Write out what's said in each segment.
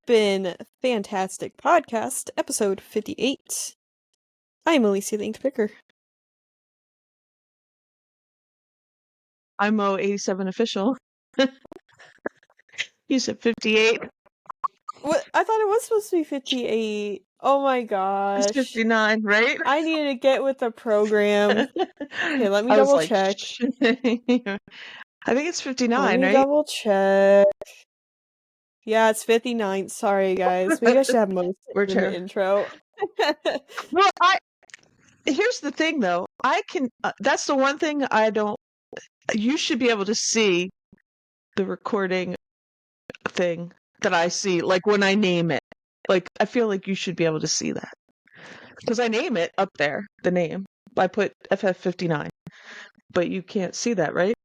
Flippin' Fantastic Podcast, episode 58. I'm Alicia the Ink Picker. I'm O87 official. You said 58. What? I thought it was supposed to be 58. Oh my gosh. It's 59, right? I needed to get with the program. Okay, let me I was double like, check. I think it's 59, Let me right? double check. Yeah, it's 59. Sorry, guys. Maybe I should have most We're in the intro. Well, here's the thing, though. That's the one thing I don't. You should be able to see the recording thing that I see, like when I name it. Like, I feel like you should be able to see that. Because I name it up there, the name. I put FF59. But you can't see that, right?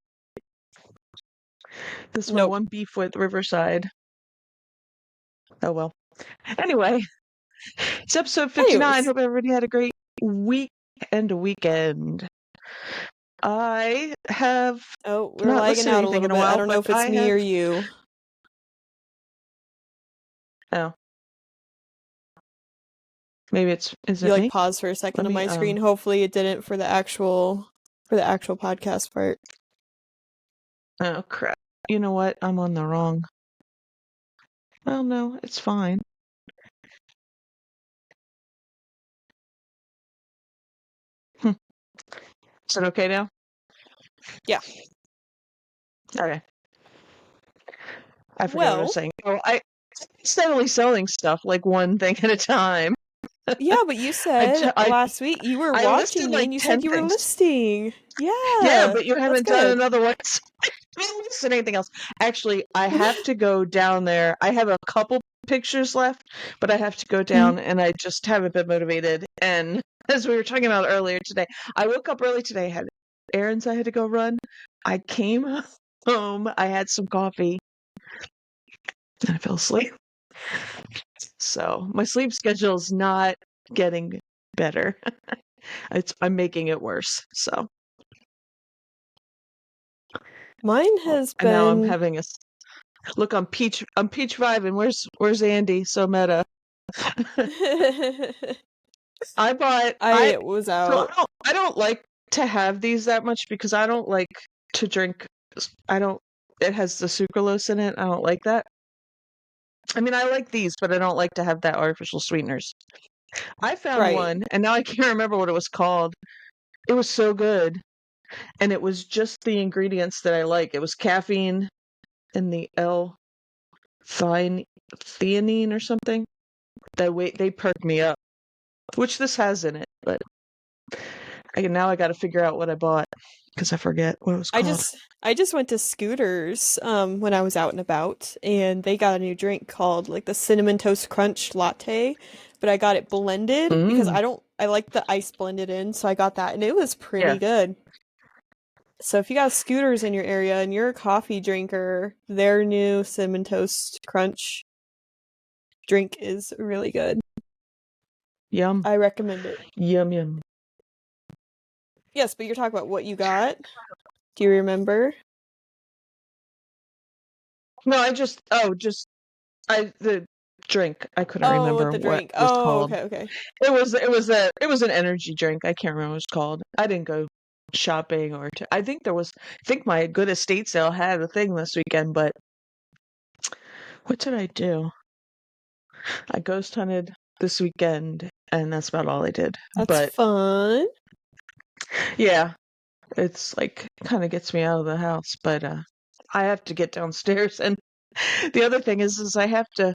This is my one beef with Riverside. Oh, well. Anyway, it's episode 59. Anyways. Hope everybody had a great week and weekend. I have we're not lagging listened to out a anything little in a bit. while. I don't know if it's me or you. Oh. Maybe is it you me? Pause for a second on my screen. Hopefully it didn't for the actual podcast part. Oh crap. You know what? I'm on the wrong. Well, no, it's fine. Is it okay now? Yeah. Okay. I forgot what I was saying. Oh, I'm steadily selling stuff like one thing at a time. Yeah, but you said last week you were watching me and you said you were listing. Yeah. Yeah, but you haven't done another one. I haven't listed anything else. Actually, I have to go down there. I have a couple pictures left, but I have to go down and I just haven't been motivated. And as we were talking about earlier today, I woke up early today, had errands I had to go run. I came home, I had some coffee, and I fell asleep. So my sleep schedule is not getting better. I'm making it worse. So mine has been. And now I'm having a look on Peach. I'm Peach vibing. Where's Andy? So meta. I bought. I was out. So I don't like to have these that much because I don't like to drink. I don't. It has the sucralose in it. I don't like that. I mean, I like these, but I don't like to have that artificial sweeteners. I found one, and now I can't remember what it was called. It was so good, and it was just the ingredients that I like. It was caffeine and the L-theanine or something. They perk me up, which this has in it, but now I got to figure out what I bought because I forget what it was called. I just went to Scooters when I was out and about, and they got a new drink called like the Cinnamon Toast Crunch Latte, but I got it blended because I like the ice blended in, so I got that, and it was pretty good. So if you got Scooters in your area and you're a coffee drinker, their new Cinnamon Toast Crunch drink is really good. Yum. I recommend it. Yum, yum. Yes, but you're talking about what you got. Do you remember? No, the drink. I couldn't remember the drink. What it was called. Okay. It was an energy drink. I can't remember what it was called. I didn't go shopping I think my good estate sale had a thing this weekend, but what did I do? I ghost hunted this weekend, and that's about all I did. That's fun. Yeah, it's like kind of gets me out of the house, but I have to get downstairs, and the other thing is I have to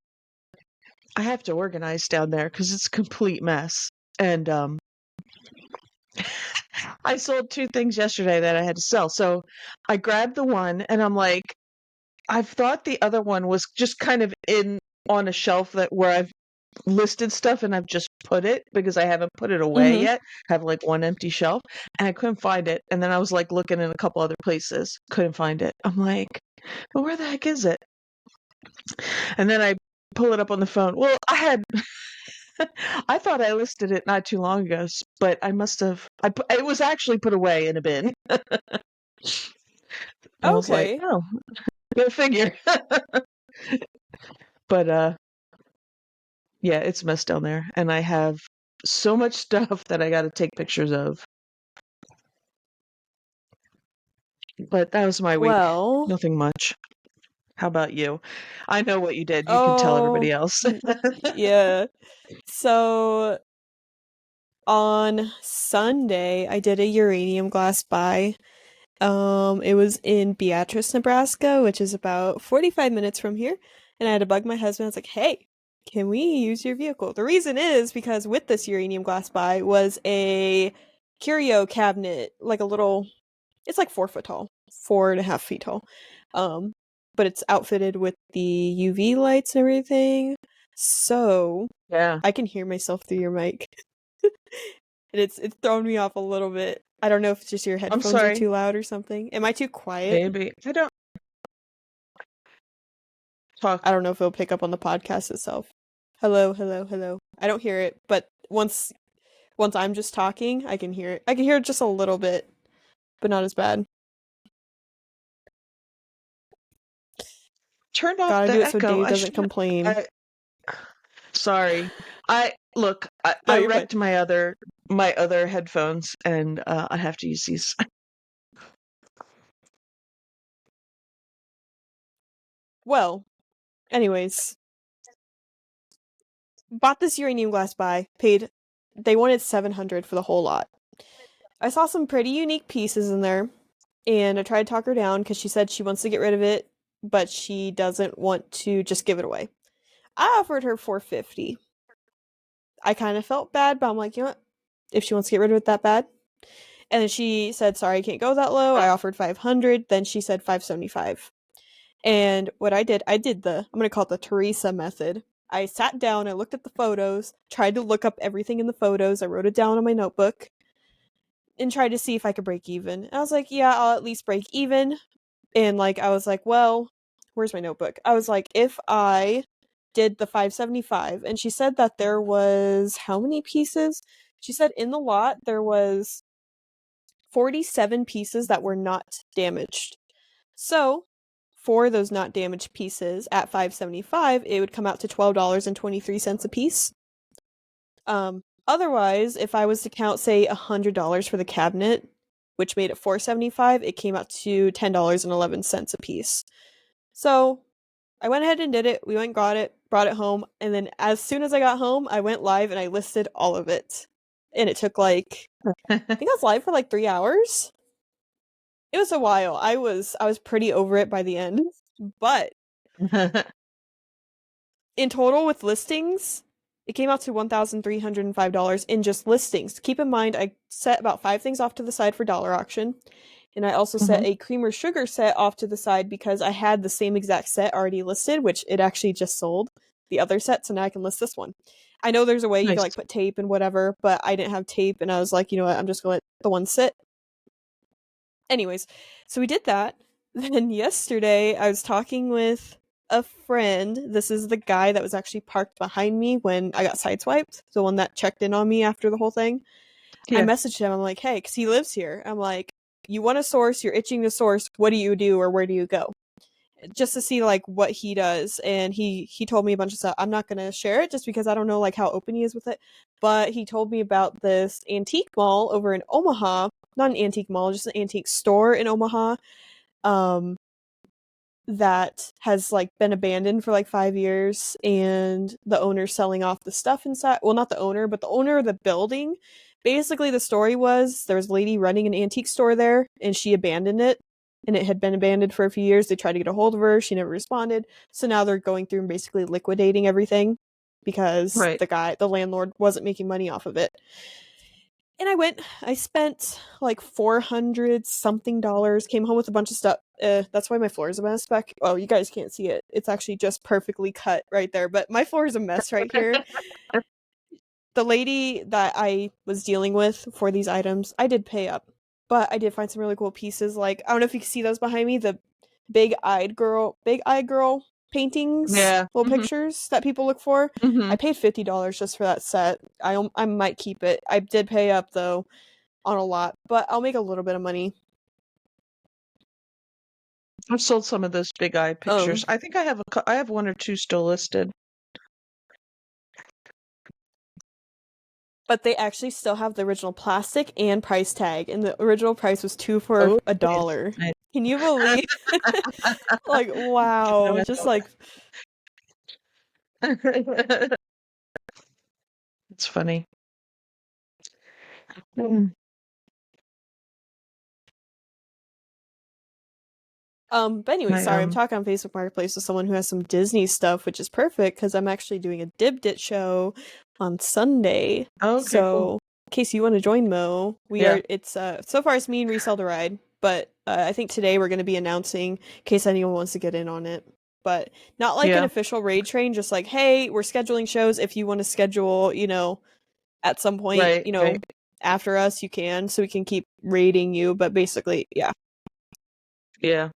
organize down there because it's a complete mess. And I sold 2 things yesterday that I had to sell, so I grabbed the one, and I'm like, I've thought the other one was just kind of on a shelf where I've listed stuff and I've just put it because I haven't put it away yet. I have like one empty shelf and I couldn't find it. And then I was like looking in a couple other places, couldn't find it. I'm like, well, where the heck is it? And then I pull it up on the phone. Well, I thought I listed it not too long ago, but I must have. It was actually put away in a bin. I was like, oh, go figure. But Yeah, it's a mess down there, and I have so much stuff that I got to take pictures of. But that was my week. Well, Nothing much. How about you? I know what you did. You can tell oh, everybody else. yeah. So on Sunday, I did a uranium glass buy. It was in Beatrice, Nebraska, which is about 45 minutes from here. And I had to bug my husband. I was like, hey, can we use your vehicle? The reason is because with this uranium glass buy was a curio cabinet, like a little, it's like 4 foot tall, 4.5 feet tall. Um, but it's outfitted with the UV lights and everything. So Yeah. I can hear myself through your mic. And it's thrown me off a little bit. I don't know if it's just your I'm headphones are sorry. too loud or something. Am I too quiet? Maybe. I don't I talk. don't know if it'll pick up on the podcast itself. Hello, hello, hello. I don't hear it, but once I'm just talking, I can hear it. I can hear it just a little bit, but not as bad. Turned off Gotta do the it so echo. Dave I doesn't should. complain. I sorry. I look. No, I you're fine. wrecked my other headphones, and I have to use these. Well, anyways, bought this uranium glass buy, paid they wanted 700 for the whole lot. I saw some pretty unique pieces in there, and I tried to talk her down because she said she wants to get rid of it, but she doesn't want to just give it away. I offered her 450. I kind of felt bad, but I'm like, you know what? If she wants to get rid of it that bad. And then she said, sorry, I can't go that low. I offered 500. Then she said 575. And what I did I'm going to call it the Teresa method. I sat down, I looked at the photos, tried to look up everything in the photos. I wrote it down on my notebook and tried to see if I could break even. And I was like, yeah, I'll at least break even. And like, I was like, well, where's my notebook? I was like, if I did the 575, and she said that there was how many pieces? She said in the lot there was 47 pieces that were not damaged. So, for those not damaged pieces at 575, it would come out to $12.23 a piece. Otherwise, if I was to count say $100 for the cabinet, which made it 475, it came out to $10.11 a piece. So, I went ahead and did it. We went and got it, brought it home, and then as soon as I got home, I went live and I listed all of it. And it took like I think I was live for like 3 hours. It was a while. I was pretty over it by the end. But in total with listings, it came out to $1,305 in just listings. Keep in mind I set about 5 things off to the side for dollar auction. And I also set Mhm. a creamer sugar set off to the side because I had the same exact set already listed, which it actually just sold the other set, so now I can list this one. I know there's a way you can Nice. like put tape and whatever, but I didn't have tape and I was like, you know what, I'm just gonna let the one sit. Anyways, so we did that. Then yesterday I was talking with a friend. This is the guy that was actually parked behind me when I got sideswiped, the one that checked in on me after the whole thing. I Yeah. messaged him. I'm like, hey, because he lives here. I'm like, you want a source, you're itching to source. What do you do or where do you go? Just to see like what he does. And he told me a bunch of stuff. I'm not gonna share it just because I don't know like how open he is with it. But he told me about this antique mall over in Omaha. Not an antique mall, just an antique store in Omaha. Um, that has like been abandoned for like 5 years, and the owner's selling off the stuff inside. Well, not the owner, but the owner of the building. Basically, the story was there was a lady running an antique store there, and she abandoned it, and it had been abandoned for a few years. They tried to get a hold of her, she never responded. So now they're going through and basically liquidating everything because Right. the landlord, wasn't making money off of it. And I spent like 400 something dollars, came home with a bunch of stuff. That's why my floor is a mess back. Oh, you guys can't see it. It's actually just perfectly cut right there, but my floor is a mess right here. The lady that I was dealing with for these items, I did pay up, but I did find some really cool pieces. Like, I don't know if you can see those behind me, the big eyed girl paintings, Yeah. little Mhm. pictures that people look for. Mhm. I paid $50 just for that set. I might keep it. I did pay up though on a lot, but I'll make a little bit of money. I've sold some of those big eye pictures. Um, I think I have one or two still listed. but they actually still have the original plastic and price tag, and the original price was two for Oh, nice. $1. Nice. Can you believe? Like, wow, just like It's funny. Mm. But anyway, I sorry, I'm talking on Facebook Marketplace with someone who has some Disney stuff, which is perfect because I'm actually doing a Dibdit show on Sunday. Oh, okay, cool. So, in case you want to join Mo, Yeah. it's so far it's me and Resell the Ride, but I think today we're going to be announcing in case anyone wants to get in on it. But not like an Yeah. official raid train, just like, hey, we're scheduling shows. If you want to schedule, at some point, Right, right. after us, you can, so we can keep raiding you. But basically, yeah. Yeah.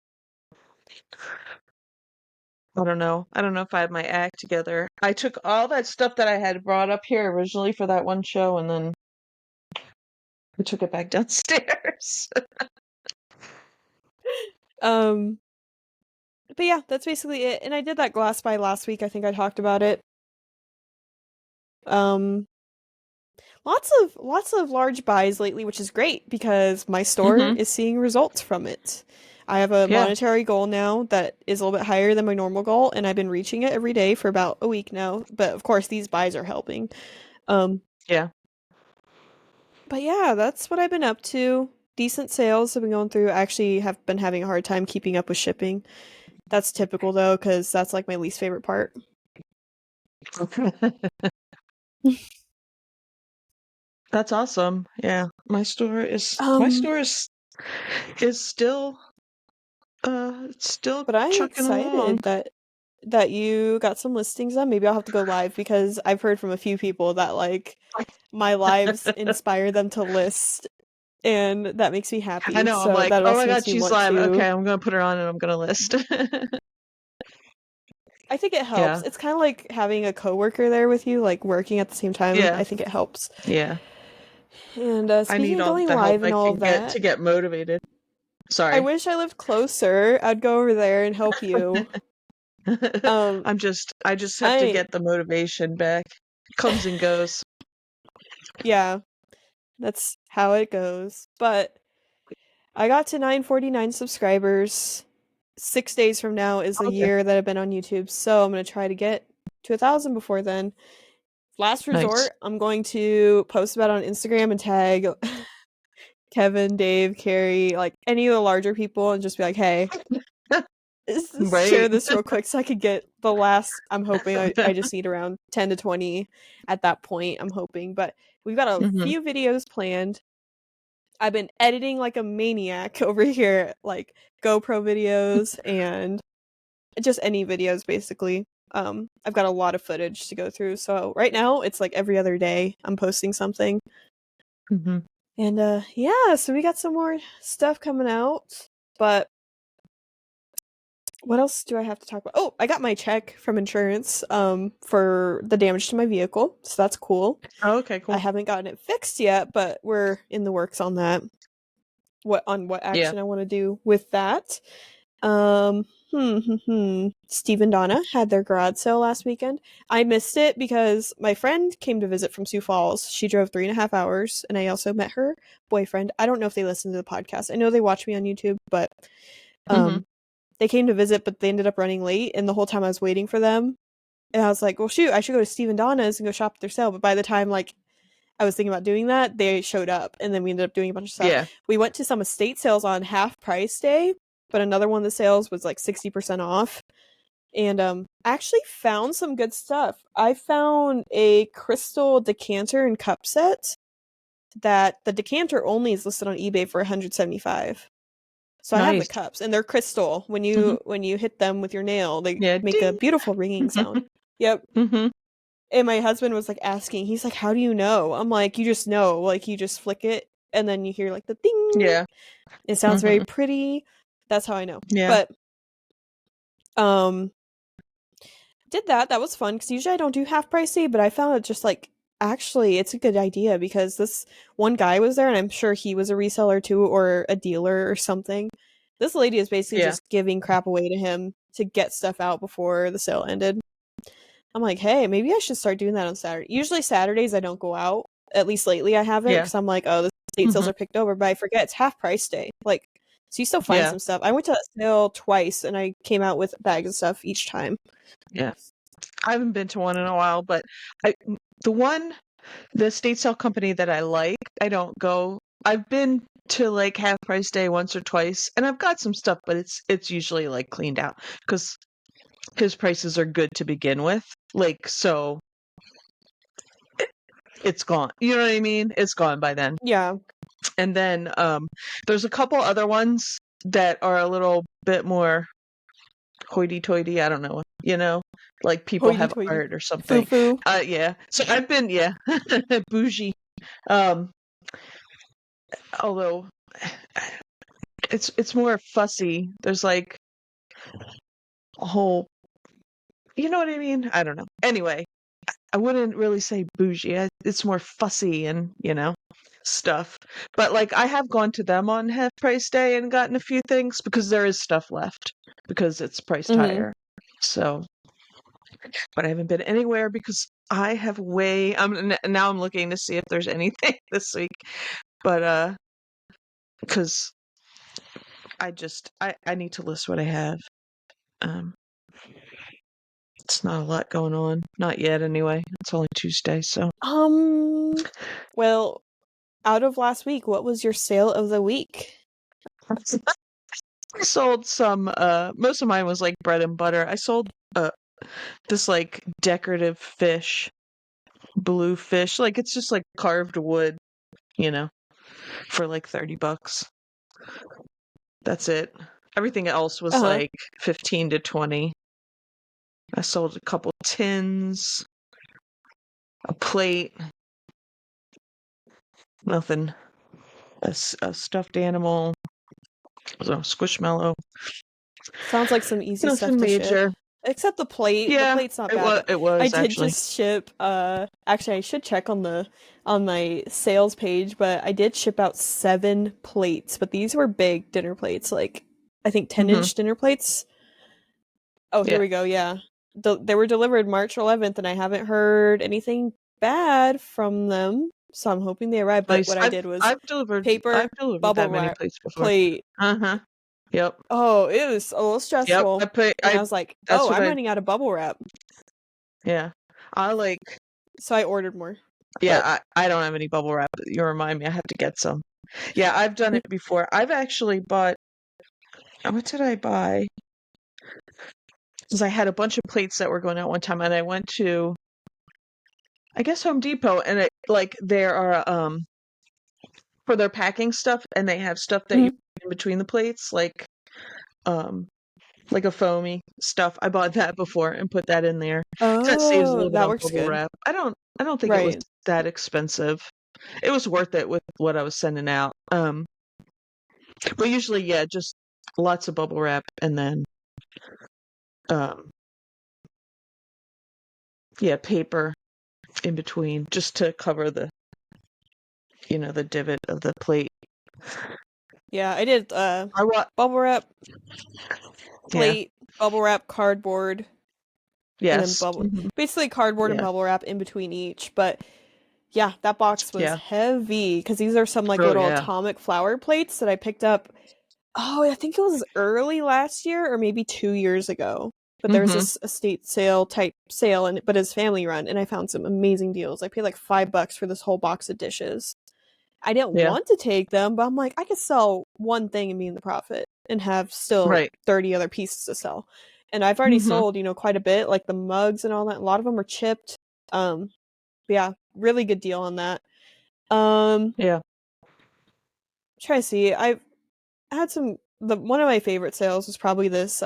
I don't know. I don't know if I had my act together. I took all that stuff that I had brought up here originally for that one show, and then I took it back downstairs. Um, but yeah, that's basically it. And I did that glass buy last week. I think I talked about it. Um, lots of large buys lately, which is great because my store Mm-hmm. is seeing results from it. I have a Yeah. monetary goal now that is a little bit higher than my normal goal, and I've been reaching it every day for about a week now. But of course, these buys are helping. Um, Yeah. but yeah, that's what I've been up to. Decent sales have been going through. I actually have been having a hard time keeping up with shipping. That's typical though, because that's like my least favorite part. That's awesome. Yeah. My Um, store is still but I'm chucking along. excited that you got some listings on. Maybe I'll have to go live because I've heard from a few people that like my lives inspire them to list, and that makes me I happy. know, I'm So like, that oh my also God, makes me she's want live. to. Okay, I'm gonna put her on and I'm gonna list. I think it helps. Yeah. It's kind of like having a coworker there with you, like working at the same time. Yeah. I think it helps. Yeah. And I speaking need of all going the help live and I all can of get that, to get motivated. I Sorry. wish I lived closer. I'd go over there and help you. Um, I just have to I get the motivation back. Comes and goes. yeah, that's how it goes. But I got to 949 subscribers. 6 days from now is a Okay. year that I've been on YouTube, so I'm gonna try to get to 1,000 before then. Last Nice. resort, I'm going to post about it on Instagram and tag Kevin, Dave, Carrie, like any of the larger people, and just be like, "Hey, share Right. this real quick so I could get the last." I'm hoping I just need around 10 to 20 at that point. I'm hoping, but we've got a Hmm. few videos planned. I've been editing like a maniac over here, like GoPro videos and just any videos basically. I've got a lot of footage to go through. So right now it's like every other day I'm posting something. Hmm. And yeah, so we got some more stuff coming out. But what else do I have to talk about? Oh, I got my check from insurance for the damage to my vehicle. So that's cool. Oh, okay, I cool. haven't gotten it fixed yet, but we're in the works on that. What Yeah. action I want to do with that. Um, Steve and Donna had their garage sale last weekend. I missed it because my friend came to visit from Sioux Falls. She drove 3.5 hours, and I also met her boyfriend. I don't know if they listen to the podcast. I know they watch me on YouTube, but Hmm. um, they came to visit, but they ended up running late, and the whole time I was waiting for them, and I was like, well, shoot, I should go to Steve and Donna's and go shop at their sale. But by the time like I was thinking about doing that, they showed up, and then we ended up doing a bunch of stuff. Yeah. We went to some estate sales on half price day, but another one of the sales was like 60% off. And actually found some good stuff. I found a crystal decanter and cup set that the decanter only is listed on eBay for 175. So I have the Nice. cups, and they're crystal. When Hmm. you hit them with your nail, they Yeah. make a Ding. beautiful ringing sound. Yep. Hmm. And my husband was like asking, he's like, "How do you know?" I'm like, "You just know. Like you just flick it and then you hear like the ding. Yeah. It sounds very Hmm. pretty." That's how I know. Yeah. But um did that. That was fun cuz usually I don't do half price day, but I found it just like actually it's a good idea because this one guy was there and I'm sure he was a reseller too or a dealer or something. This lady is basically Yeah. just giving crap away to him to get stuff out before the sale ended. I'm like, hey, maybe I should start doing that on Saturday. Usually Saturdays I don't go out At least lately I haven't, Yeah. because I'm like, oh, the state sales Mhm. are picked over, but I forget it's half price day. Like, so you still find Yeah. some stuff. I went to a sale twice, and I came out with bags of stuff each time. Yeah. I haven't been to one in a while, but I the one the state sale company that I like, I don't go. I've been to like half price day once or twice, and I've got some stuff, but it's usually like cleaned out because his prices are good to begin with. Like so, it's gone. You know what I mean? It's gone by then. Yeah, And then there's a couple other ones that are a little bit more hoity-toity. I don't know, like people have hoity-toity, art or something. foo-foo. Yeah. So I've been, yeah, bougie. Um, although it's more fussy. There's like a whole, you know what I mean? I don't know. Anyway, I wouldn't really say bougie. It's more fussy and, stuff. But like I have gone to them on half price day and gotten a few things because there is stuff left because it's priced Mm-hmm. higher. So, but I haven't been anywhere because I have now I'm looking to see if there's anything this week. But because I need to list what I have. Um it's not a lot going on. Not yet anyway. It's only Tuesday, so Well, out of last week, what was your sale of the week? I sold some most of mine was like bread and butter. I sold this like decorative fish, blue fish. Like it's just like carved wood, you know, for like $30. That's it. Everything else was Uh-huh. like 15 to 20. I sold a couple tins, a plate, nothing, a stuffed animal, a squishmallow, Sounds like some easy stuff nothing to ship. major. Except the plate. The Yeah, plate's not bad, but it I was did actually. just ship actually I should check on my sales page, but I did ship out 7 plates, but these were big dinner plates, like I think Mhm. 10-inch dinner plates. Oh, here Yeah. we go. Yeah. They were delivered March 11th, and I haven't heard anything bad from them. So I'm hoping they arrive. But Nice. what I did was I've paper, delivered bubble that many wrap, plates before. plate. Uh-huh. Yep. Oh, it was a little Yep. stressful. And I was like, That's oh, what I'm I running out of bubble wrap. yeah. I like So I ordered more. yeah, But I don't have any bubble wrap. You remind me, I have to get some. Yeah, I've done it before. I've actually bought what did I buy? Because I had a bunch of plates that were going out one time and I went to I guess Home Depot and it like there are for their packing stuff and they have stuff that you Mhm. put in between the plates um like a foamy stuff. I bought that before and put that in there. That saves a Oh, little bit that on works bubble good. wrap. I don't think it was Right. that expensive. It was worth it with what I was sending out. But usually, yeah, just lots of bubble wrap and then um yeah, paper in between just to cover the divot of the plate. Yeah, I did I wa bubble wrap, yeah, plate, bubble wrap, cardboard, and then yes. basically cardboard and Yeah. bubble wrap in between each. But yeah, that box was Yeah. heavy because these are some like Oh little yeah. atomic flower plates that I picked up. Oh, I think it was early last year or maybe 2 years ago. But there was Mhm. this estate sale type sale, and but it's family run, and I found some amazing deals. I paid like $5 for this whole box of dishes. I didn't Yeah. want to take them, but I'm like, I could sell one thing and be in the profit and have still Right. 30 other pieces to sell. And I've already Mhm. sold, quite a bit, like the mugs and all that. A lot of them are chipped. But yeah, really good deal on that. Yeah. Try to see. I've had some the one of my favorite sales was probably this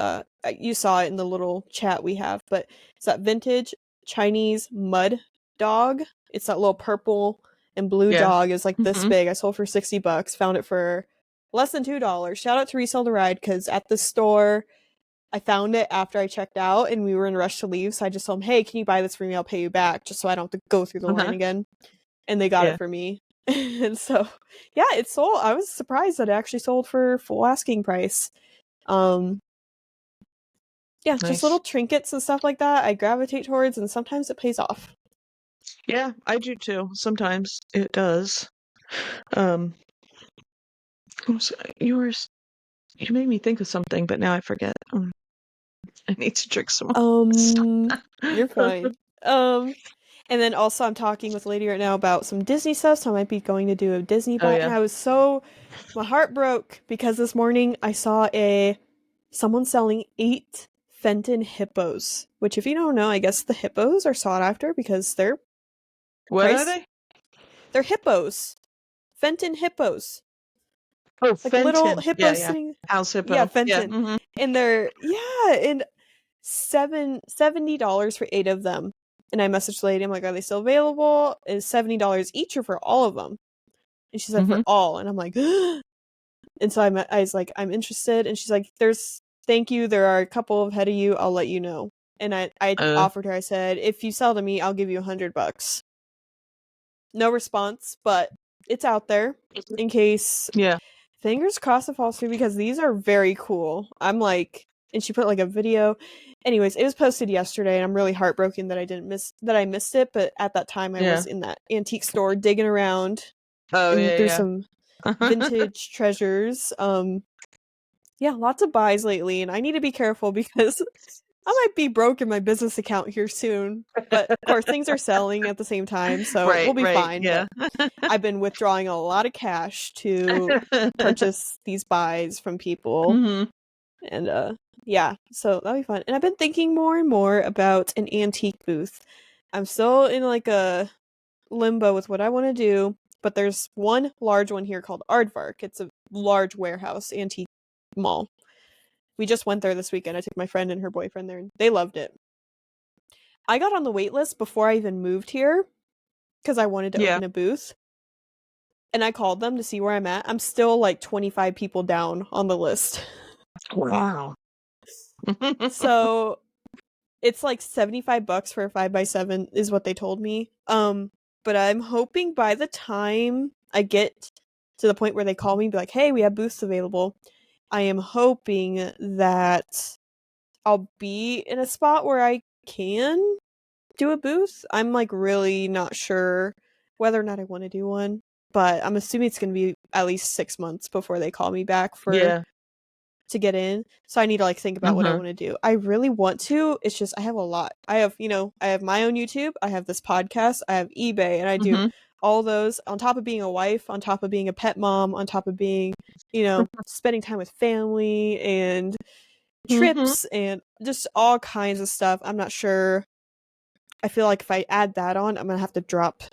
you saw it in the little chat we have, but it's that vintage Chinese mud dog. It's that little purple and blue Yeah. dog is like this Mhm. big. I sold for $60, found it for less than $2. Shout out to Resell the Ride because at the store I found it after I checked out and we were in a rush to leave, so I just told them, hey, can you buy this for me? I'll pay you back just so I don't have to go through the line Uh-huh. again. And they got it Yeah. for me. And so, yeah, it sold. I was surprised that it actually sold for full asking price. Um, yeah, just little Nice. trinkets and stuff like that I gravitate towards, and sometimes it pays off. Yeah, I do too. Sometimes it does. Um, yours, you made me think of something, but now I forget. I need to drink some more. Stop. You're fine. Um, and then also I'm talking with a lady right now about some Disney stuff, so I might be going to do a Disney Oh buy. And yeah. my heart broke because this morning I saw someone selling 8 Fenton hippos, which if you don't know, I guess the hippos are sought after because What are price, they? they're hippos. Fenton hippos. Oh, Like little Fenton. Yeah, hippos yeah. sitting, House yeah, hippo. Yeah. Fenton. And and $70 for 8 of them. And I messaged the lady, I'm like, are they still available? Is $70 each or for all of them? And she said for Mm-hmm. all. And I'm like, and so I was like, I'm interested. And she's like, thank you. There are a couple ahead of you. I'll let you know. And I Uh, offered her, I said, if you sell to me, I'll give you $100. No response, but it's out there in case, yeah. fingers crossed it falls through because these are very cool. I'm like, and she put like a video. Anyways, it was posted yesterday, and I'm really heartbroken that I missed it. But at that time, I Yeah. was in that antique store digging around Oh and through yeah, some yeah. vintage treasures. Yeah, lots of buys lately, and I need to be careful because I might be broke in my business account here soon. But of course, things are selling at the same time, so Right, we'll be right. fine. Yeah. But I've been withdrawing a lot of cash to purchase these buys from people. hmm And yeah, so that'll be fun. And I've been thinking more and more about an antique booth. I'm still in like a limbo with what I want to do, but there's one large one here called Aardvark. It's a large warehouse antique mall. We just went there this weekend. I took my friend and her boyfriend there, and they loved it. I got on the wait list before I even moved here because I wanted to Yeah. open a booth. And I called them to see where I'm at. I'm still like 25 people down on the list. Wow. So it's like $75 for a 5x7 is what they told me. But I'm hoping by the time I get to the point where they call me and be like, hey, we have booths available, I am hoping that I'll be in a spot where I can do a booth. I'm like really not sure whether or not I want to do one, but I'm assuming it's going to be at least 6 months before they call me back Yeah. to get in. So I need to like think about what I Uh-huh. want to do. I really want to. It's just I have a lot. I have my own YouTube, I have this podcast, I have eBay, and I do Mhm. all those on top of being a wife, on top of being a pet mom, on top of being, spending time with family and Mhm. trips and just all kinds of stuff. I'm not sure. I feel like if I add that on, I'm going to have to drop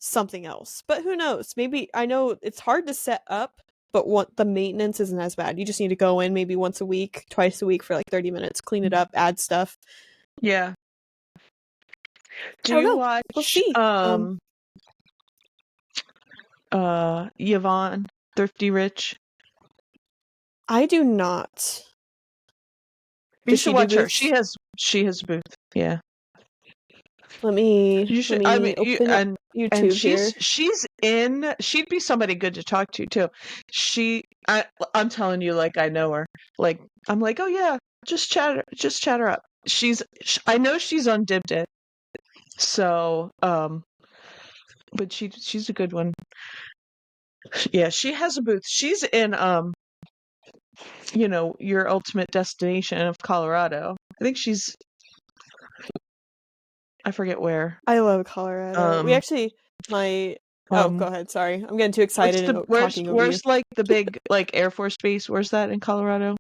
something else. But who knows? Maybe I know it's hard to set up, but what the maintenance isn't as bad. You just need to go in maybe once a week, twice a week for like 30 minutes, clean it up, add stuff. Yeah. Do I don't you know. We'll watch see. Yvonne Thrifty Rich? I do not. You Does should she do watch her. booths? She has a booth. Yeah. Let me You let should. I mean, me open up and YouTube here. she'd be somebody good to talk to too. I'm telling you, like I know her. Like I'm like, oh yeah, just chat her up. I know she's on Dibdit, so but she's a good one. Yeah, she has a booth. She's in your ultimate destination of Colorado. I think I forget where. I love Colorado. We Um actually my Oh, go um ahead. Sorry. I'm getting too excited and talking over you. where's like the big like Air Force base? Where's that in Colorado?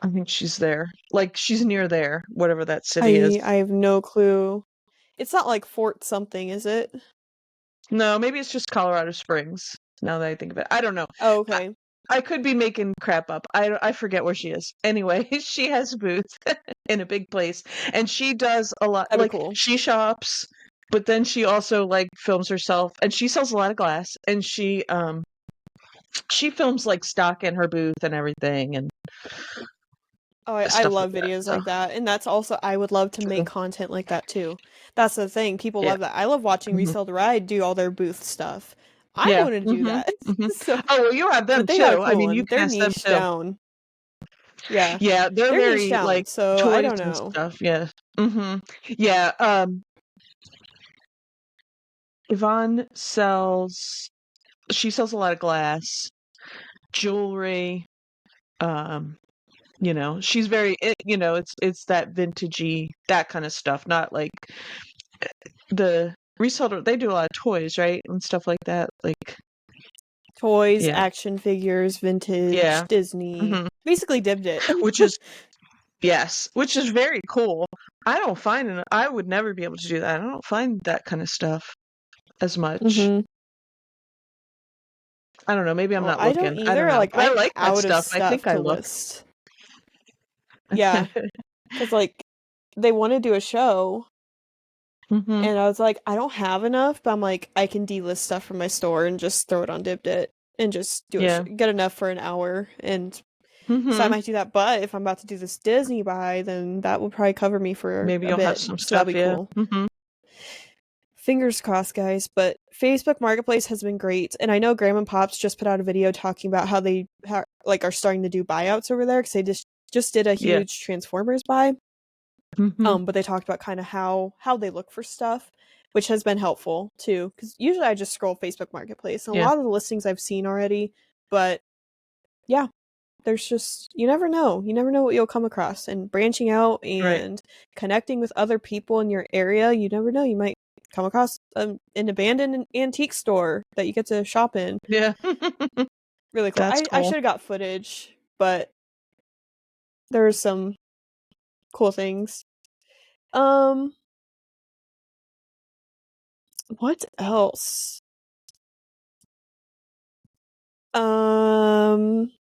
I think she's there. Like she's near there, whatever that city is. I have no clue. It's not like Fort something, is it? No, maybe it's just Colorado Springs. Now that I think of it, I don't know. Oh, I, okay. I could be making crap up. I forget where she is. Anyway, she has a booth in a big place, and she does a lot. That'd be Like cool. she shops, but then she also like films herself, and she sells a lot of glass, and she films like stock in her booth and everything, and Oh, I stuff like love that. videos So like that. And that's also, I would love to make so, content like that too. That's the thing. People yeah, love that. I love watching hmm Resell to Ride do all their booth stuff. I yeah, want to do that. So, Oh, well, you have them but they got a too. I cool mean, you one. can They're ask them niche too. down. Yeah. Yeah, they're They're niche very down. like So I toys don't and know. stuff. Yeah. Mhm. Yeah, Yvonne she sells a lot of glass, jewelry, um, she's it's that vintagey, that kind of stuff, not like the reseller. They do a lot of toys, right? And stuff like that. Like, Toys, yeah. action figures, vintage, Yeah. Disney. Mhm. Basically dibbed it. Which is Yes, which is very cool. I would never be able to do that. I don't find that kind of stuff as much. hmm I don't know, maybe I'm Well, not I don't looking. I don't either. know. Like, But I I'm like that out of stuff. I stuff think I to look. list. Yeah, because, like, they want to do a show, Mhm. and I was like, I don't have enough, but I'm like, I can delist stuff from my store and just throw it on Dibbed It and just Yeah. get enough for an hour. And so I Mhm. might do that. But if I'm about to do this Disney buy, then that will probably cover me for Maybe a you'll have bit. some So that'll stuff, be yeah. cool. Mhm. Fingers crossed, guys. But Facebook Marketplace has been great, and I know Graham and Pops just put out a video talking about how they like are starting to do buyouts over there because they just did a Yeah. huge Transformers buy. Mhm. But they talked about kind of how they look for stuff, which has been helpful too. Because usually I just scroll Facebook Marketplace, and a Yeah. lot of the listings I've seen already. But yeah, there's just you never know. You never know what you'll come across, and branching out Right. and connecting with other people in your area. You never know. You might come across an abandoned antique store that you get to shop in. Yeah. Really cool. That's I cool. should have got footage, but there was some cool things. Um, what else? Um,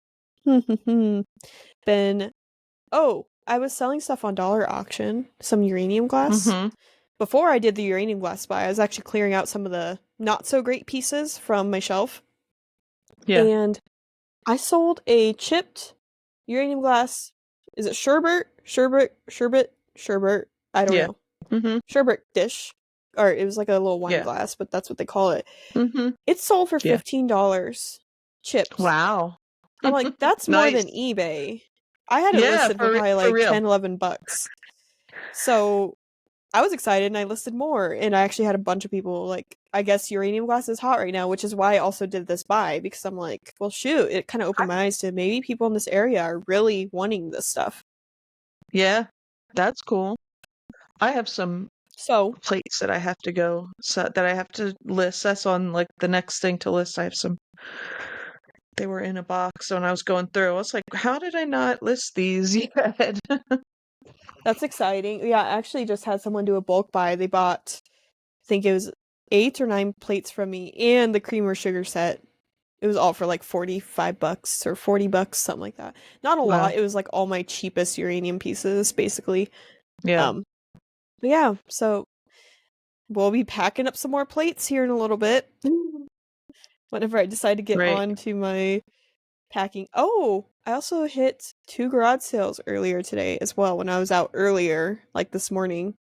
been oh, I was selling stuff on Dollar Auction, some uranium glass. Mhm. Before I did the uranium glass buy, I was actually clearing out some of the not so great pieces from my shelf, Yeah. and I sold a chipped uranium glass. Is it sherbet? I don't Yeah. know. Mhm. Sherbet dish, or it was like a little wine Yeah. glass, but that's what they call it. Mhm. It sold for Yeah. $15, chipped. Wow. I'm like, that's more than Nice. eBay. I had it Yeah, listed for probably for like real. 10, $11. So I was excited and I listed more. And I actually had a bunch of people like, I guess uranium glass is hot right now, which is why I also did this buy because I'm like, well, shoot, it kind of I opened my eyes to maybe people in this area are really wanting this stuff. Yeah. That's cool. I have some So plates that I have to list. That's on like the next thing to list. I have some. They were in a box, so when I was going through, I was like, "How did I not list these yet?" that's exciting. Yeah, I actually just had someone do a bulk buy. They bought, I think it was 8 or 9 plates from me and the creamer sugar set. It was all for like $45 or $40, something like that. Not a Wow. lot. It was like all my cheapest uranium pieces, basically. Yeah. Um, but yeah, so we'll be packing up some more plates here in a little bit. Whenever I decide to get Right. on to my packing. Oh, I also hit 2 garage sales earlier today as well when I was out earlier, like this morning.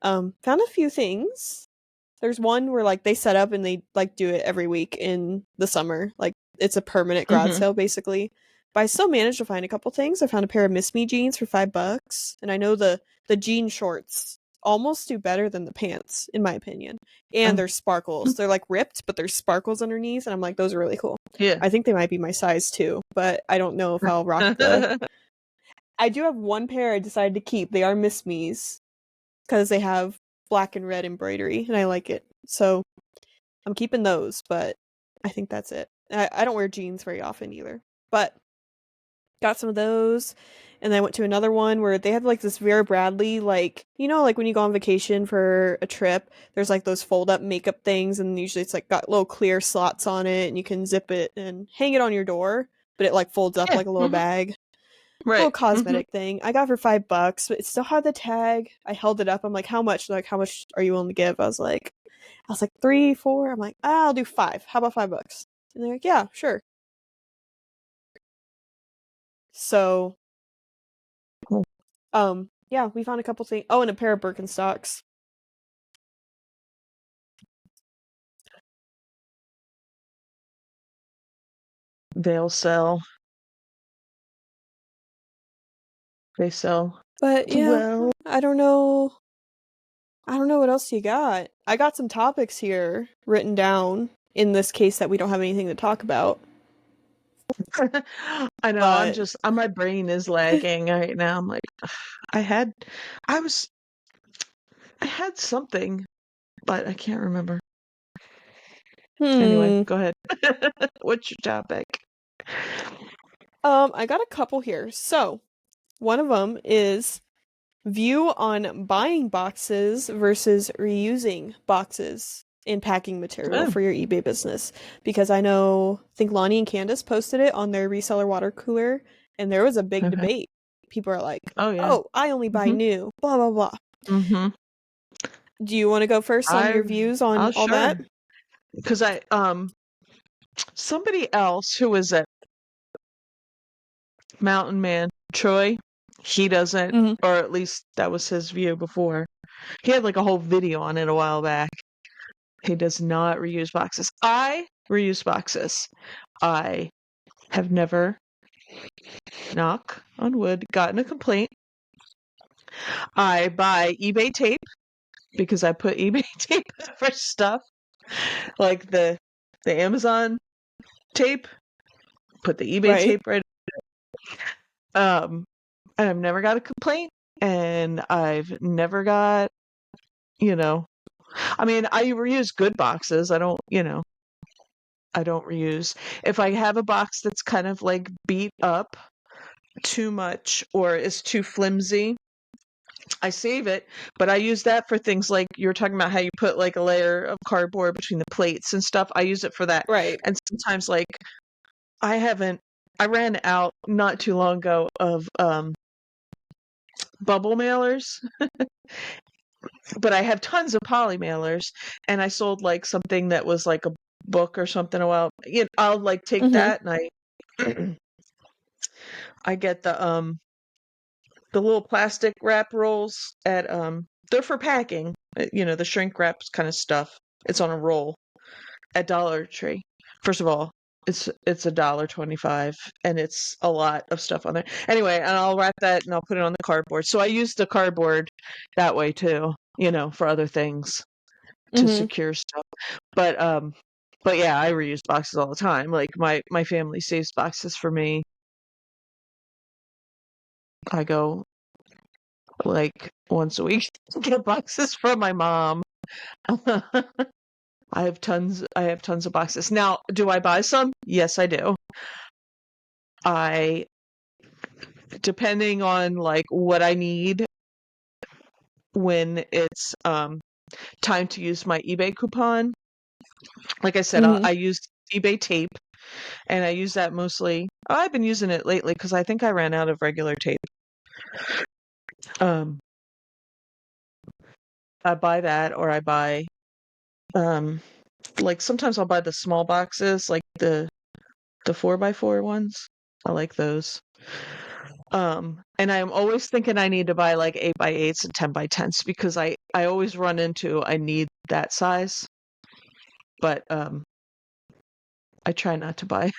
Found a few things. There's one where like they set up and they like do it every week in the summer. Like it's a permanent garage Mhm. sale basically. But I still managed to find a couple things. I found a pair of Miss Me jeans for $5, and I know the jean shorts almost do better than the pants in my opinion. And Oh. they're sparkles. They're like ripped, but there's sparkles underneath, and I'm like those are really cool. Yeah. I think they might be my size too, but I don't know if I'll rock the. I do have one pair I decided to keep. They are Miss Me's because they have black and red embroidery, and I like it. So I'm keeping those, but I think that's it. I don't wear jeans very often either. But got some of those. And then I went to another one where they have like this Vera Bradley, like, like when you go on vacation for a trip, there's like those fold up makeup things, and usually it's like got little clear slots on it, and you can zip it and hang it on your door, but it like folds up Yeah. like a little Mhm. bag. Little Right. Mhm. cosmetic thing. I got for $5, but it still had the tag. I held it up. I'm like, how much? They're like, how much are you willing to give? I was like, 3, 4. I'm like, I'll do 5. How about $5? And they're like, yeah, sure. So, Cool. yeah, we found a couple things. Oh, and a pair of Birkenstocks. They'll sell. They sell. But yeah, Well, I don't know. I don't know what else you got. I got some topics here written down in this case that we don't have anything to talk about. I know But my brain is lagging right now. I'm like, I had, I was, I had something, but I can't remember. Anyway, hmm. go ahead. What's your topic? I got a couple here. So, one of them is view on buying boxes versus reusing boxes in packing material Oh, for your eBay business. Because I think Lonnie and Candace posted it on their reseller water cooler, and there was a big okay. debate. People are like, Oh yeah. oh, I only buy Mhm. new, blah, blah, blah. Mhm. Do you want to go first on your views on I'll all that? sure. Because somebody else who was at Mountain Man, Troy, he doesn't, Mm-hmm. or at least that was his view before. He had like a whole video on it a while back. He does not reuse boxes. I reuse boxes. I have never, knock on wood, gotten a complaint. I buy eBay tape because I put eBay tape for stuff like the Amazon tape. Put the eBay Right. tape right. Um, and I've never got a complaint, and I've never got, you know, I mean, I reuse good boxes. I don't reuse. If I have a box that's kind of like beat up too much or is too flimsy, I save it, but I use that for things like you were talking about how you put like a layer of cardboard between the plates and stuff. I use it for that. Right. And sometimes like I haven't I ran out not too long ago of bubble mailers, but I have tons of poly mailers, and I sold like something that was like a book or something a while. I'll like take Mm-hmm. that and I get the little plastic wrap rolls at they're for packing. The shrink wrap kind of stuff. It's on a roll at Dollar Tree. First of all, it's $1.25 and it's a lot of stuff on there. Anyway, and I'll wrap that and I'll put it on the cardboard. So I use the cardboard that way too, for other things to Mm-hmm. secure stuff. But yeah, I reuse boxes all the time. Like my family saves boxes for me. I go like once a week to get boxes from my mom. I have tons of boxes. Now, do I buy some? Yes, I do. I Depending on like what I need when it's time to use my eBay coupon. Like I said, Mm-hmm. I use eBay tape and I use that mostly. I've been using it lately because I think I ran out of regular tape. Um I buy that or I buy um like sometimes I'll buy the small boxes, like the 4x4 ones. I like those. And I'm always thinking I need to buy like 8x8s and 10x10s because I always run into I need that size, but I try not to buy.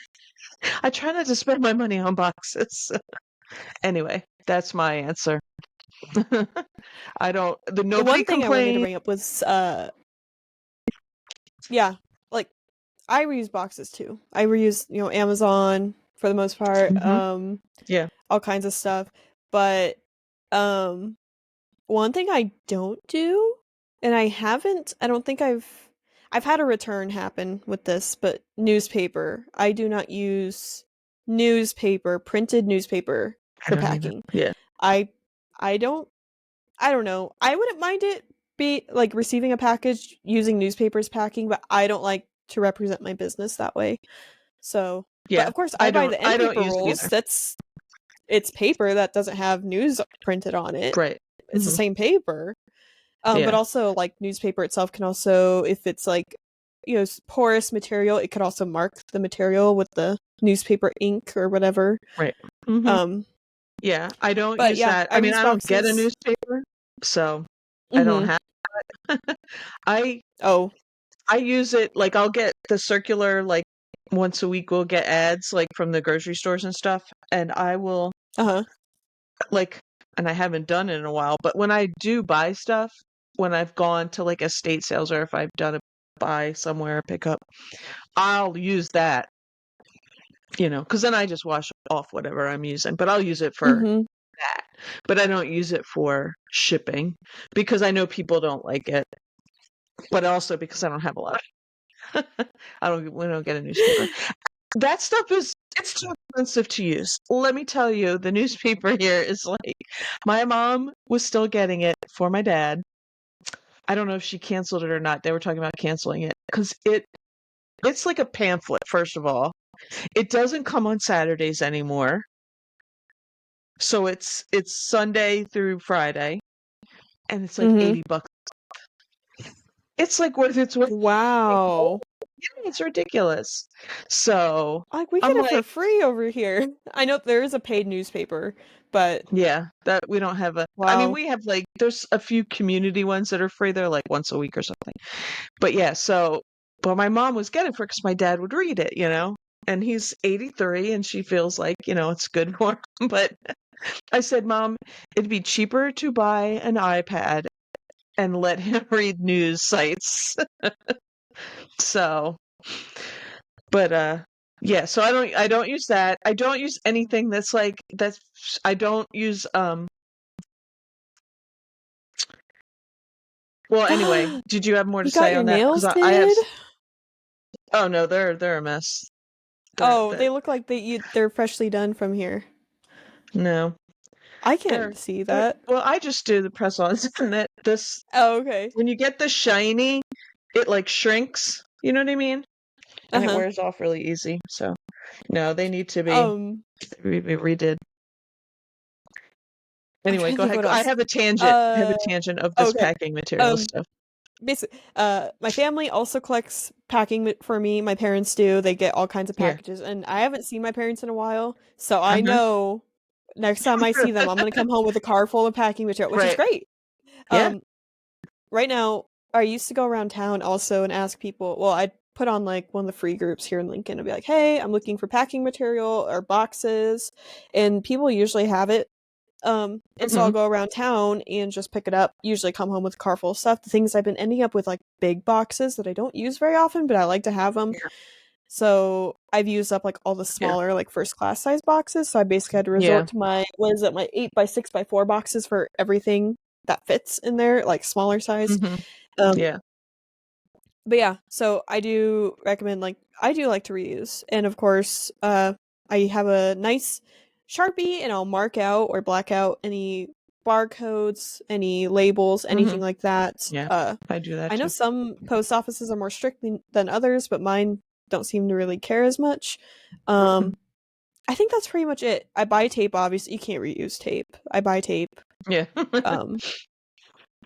I try not to spend my money on boxes. Anyway, that's my answer. I don't. The The Nobody one thing I wanted to complained. bring up was yeah, like I reuse boxes too. I reuse, Amazon for the most part, Hmm. Yeah. all kinds of stuff. But um one thing I don't do, and I don't think I've had a return happen with this, but newspaper. I do not use printed newspaper I for don't either. packing. Yeah. I I don't I don't know. I wouldn't mind it be like receiving a package using newspapers packing, but I don't like to represent my business that way. So, but Yeah. of course I I buy don't. the end I don't paper use it rolls. either. It's paper that doesn't have news printed on it. Right. It's the Hmm. same paper. But Yeah. also like newspaper itself can also, if it's like, porous material, it could also mark the material with the newspaper ink or whatever. Right. Hmm. Um, Yeah. I don't but use yeah, that. I I mean, reuse I don't get a boxes. newspaper, so I don't Mm-hmm. have. I Oh, I use it like I'll get the circular like once a week we'll get ads like from the grocery stores and stuff and I will uh-huh. like and I haven't done it in a while, but when I do buy stuff, when I've gone to like estate sales or if I've done a buy somewhere, pick up, I'll use that, because then I just wash off whatever I'm using, but I'll use it for Mm-hmm. that. But I don't use it for shipping because I know people don't like it, but also because I don't have a lot. We don't get a newspaper. That stuff it's too expensive to use. Let me tell you, the newspaper here is like, my mom was still getting it for my dad. I don't know if she canceled it or not. They were talking about canceling it because it's like a pamphlet, first of all. It doesn't come on Saturdays anymore. So it's Sunday through Friday, and it's like Mm-hmm. $80. It's like what it's worth. Wow. Yeah, it's ridiculous. So Like we I'm get it for like, free over here. I know there is a paid newspaper, but yeah, that we don't have I mean, wow. we have like there's a few community ones that are free. They're like once a week or something. But yeah, but my mom was getting for it because my dad would read it, and he's 83 and she feels like, it's good for him. But I said, Mom, it'd be cheaper to buy an iPad and let him read news sites. So, but yeah, so I don't use that. I don't use anything that's I don't use well, anyway, did you have more to You got say your on that? Because nails I have did? oh no, they're a mess. They're Oh, that they look like they're freshly done from here. no. I They're can't see they're that. well, I just do the press-ons and that this Oh, okay. when you get the shiny, it like shrinks, you know what I mean? And it Uh-huh. wears off really easy. So, no, they need to be Um, redid. I'm Anyway, trying to go think ahead. what I else. have a tangent. I have Uh, a tangent of this okay. packing material Um, stuff. basically, my family also collects packing for me. My parents do. They get all kinds of Yeah. packages, and I haven't seen my parents in a while, so I Uh-huh. know next time I see them, I'm gonna come home with a car full of packing material, which is Right. great. Yeah. Um, right now, I used to go around town also and ask people. Well, I'd put on like one of the free groups here in Lincoln and be like, "Hey, I'm looking for packing material or boxes," and people usually have it. And so I'll Mhm. go around town and just pick it up. Usually come home with a car full of stuff. The things I've been ending up with like big boxes that I don't use very often, but I like to have them. Yeah. So I've used up like all the Yeah. smaller like first class size boxes. So I basically had to Yeah. resort to my what is it, my 8x6x4 boxes for everything that fits in there, like smaller size. Mhm. Um, Yeah. but yeah, so I do recommend like I do like to reuse. And of course, I have a nice Sharpie and I'll mark out or black out any barcodes, any labels, anything Mhm. like that. Yeah. I do that I know too. some post offices are more strict than others, but mine don't seem to really care as much. Mhm. I think that's pretty much it. I buy tape, obviously you can't reuse tape. I buy tape. Yeah. Um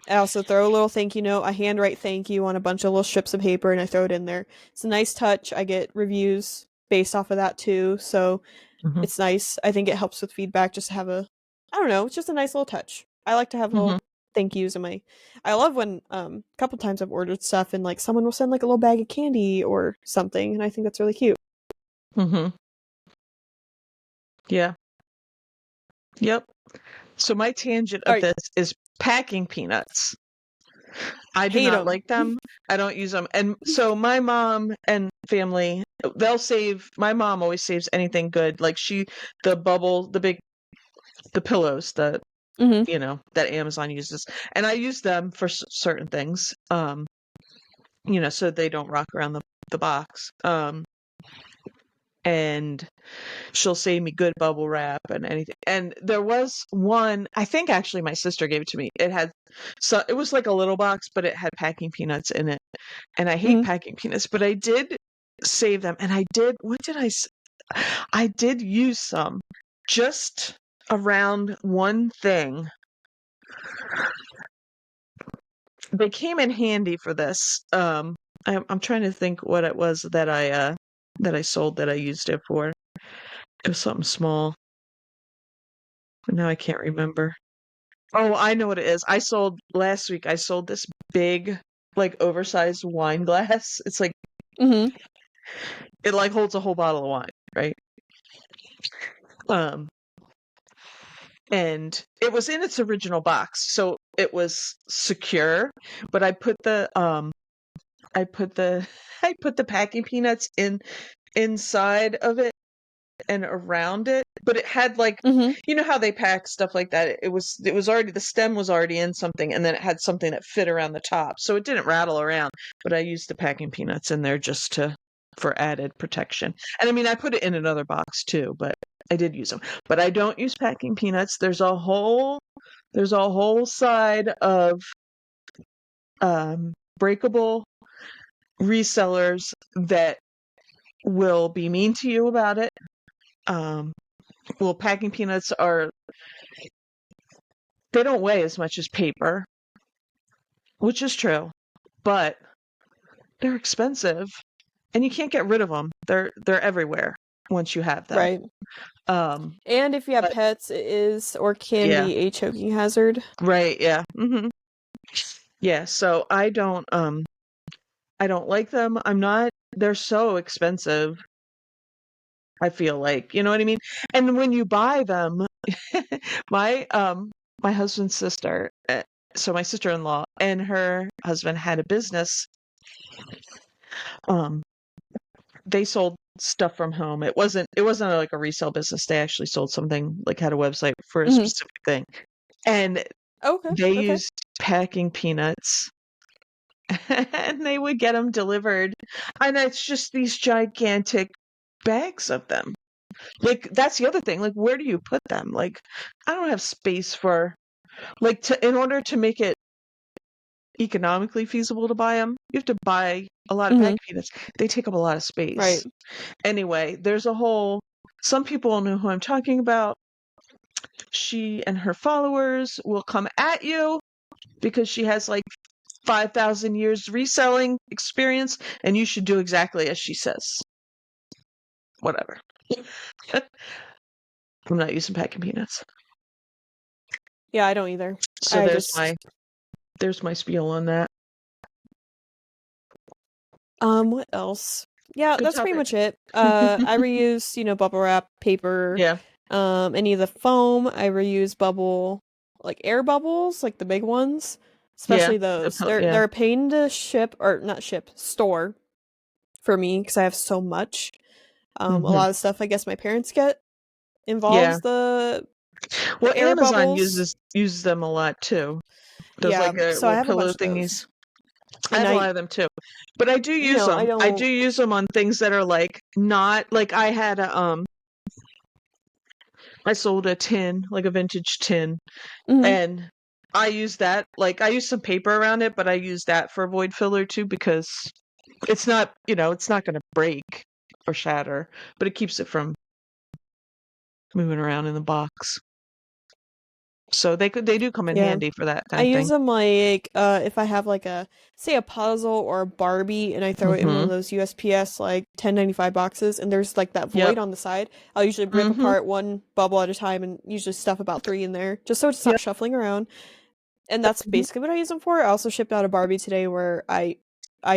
I also throw a little thank you note. I handwrite thank you on a bunch of little strips of paper and I throw it in there. It's a nice touch. I get reviews based off of that too. So Mhm. it's nice. I think it helps with feedback just to have I don't know, it's just a nice little touch. I like to have Mhm. little thank yous in my I love when a couple times I've ordered stuff and like someone will send like a little bag of candy or something and I think that's really cute. Mhm. Yeah. Yep. So my tangent All of right, this is packing peanuts. I do hate not them. like them. I don't use them. And so my mom and family, my mom always saves anything good. Like the bubble, the pillows Mhm. that Amazon uses. And I use them for certain things, so they don't rock around the box. And she'll save me good bubble wrap and anything. And there was one, I think actually my sister gave it to me. It was like a little box, but it had packing peanuts in it. And I hate Mhm. packing peanuts, but I did save them. And I did use some just around one thing. They came in handy for this. I'm trying to think what it was that I sold that I used it for. It was something small. But now I can't remember. Oh, I know what it is. Last week I sold this big, like oversized wine glass. It's like Mhm. it like holds a whole bottle of wine, right? Um and it was in its original box, so it was secure. But I put the I put the I put the packing peanuts inside of it and around it, but it had like, Mm-hmm. you know how they pack stuff like that. It was already, the stem was already in something, and then it had something that fit around the top, so it didn't rattle around. But I used the packing peanuts in there just to for added protection. And I mean, I put it in another box too, but I did use them. But I don't use packing peanuts. There's a whole side of breakable resellers that will be mean to you about it. Well, packing peanuts they don't weigh as much as paper, which is true, but they're expensive and you can't get rid of them. They're everywhere once you have them. Right. Um, And if you have but pets, it is or can yeah, be a choking hazard. right, yeah. Yeah, so I don't like them. They're so expensive, I feel like. You know what I mean? And when you buy them, my my husband's sister, so my sister-in-law and her husband had a business. Um, they sold stuff from home. It wasn't like a resale business. They actually sold something, like had a website for a Mm-hmm. specific thing. And Okay. they Okay. used packing peanuts and they would get them delivered. And it's just these gigantic bags of them. Like, that's the other thing. Like, where do you put them? Like, I don't have space for, like, in order to make it economically feasible to buy them, you have to buy a lot of Mm-hmm. packing peanuts. They take up a lot of Right. space. Anyway, some people know who I'm talking about. She and her followers will come at you because she has like 5,000 years reselling experience, and you should do exactly as she says. Whatever. I'm not using packing peanuts. Yeah, I don't either. So I there's just my spiel on that. what else? Yeah, Good that's pretty topic. much it. I reuse, bubble wrap, paper, Yeah. any of the foam. I reuse like air bubbles, like the big ones. Yeah. Especially those. They're Yeah. they're a pain to ship or not ship, store for me because I have so much. A Hmm. lot of stuff I guess my parents get Yeah. involves Well, the air Amazon bubbles. uses them a lot too. Those Yeah, like so I little have a pillow bunch of those. thingies. I And have a lot of them too. But I do use I them. I do don't. use them on things that are like not like I sold a tin, like a vintage tin, Mhm. and I use that. Like, I use some paper around it, but I use that for void filler too because it's not going to break or shatter, but it keeps it from moving around in the box. So they do come in Yeah. handy for that I kind of use thing. them like if I have like a puzzle or a Barbie and I throw it in one Mhm. of those USPS like 10.95 boxes and there's like that Yep. void on the side, I'll usually rip Mhm. apart one bubble at a time and usually stuff about 3 in there just so it's not Yep. shuffling around. And that's Mhm. basically what I use them for. I also shipped out a Barbie today where I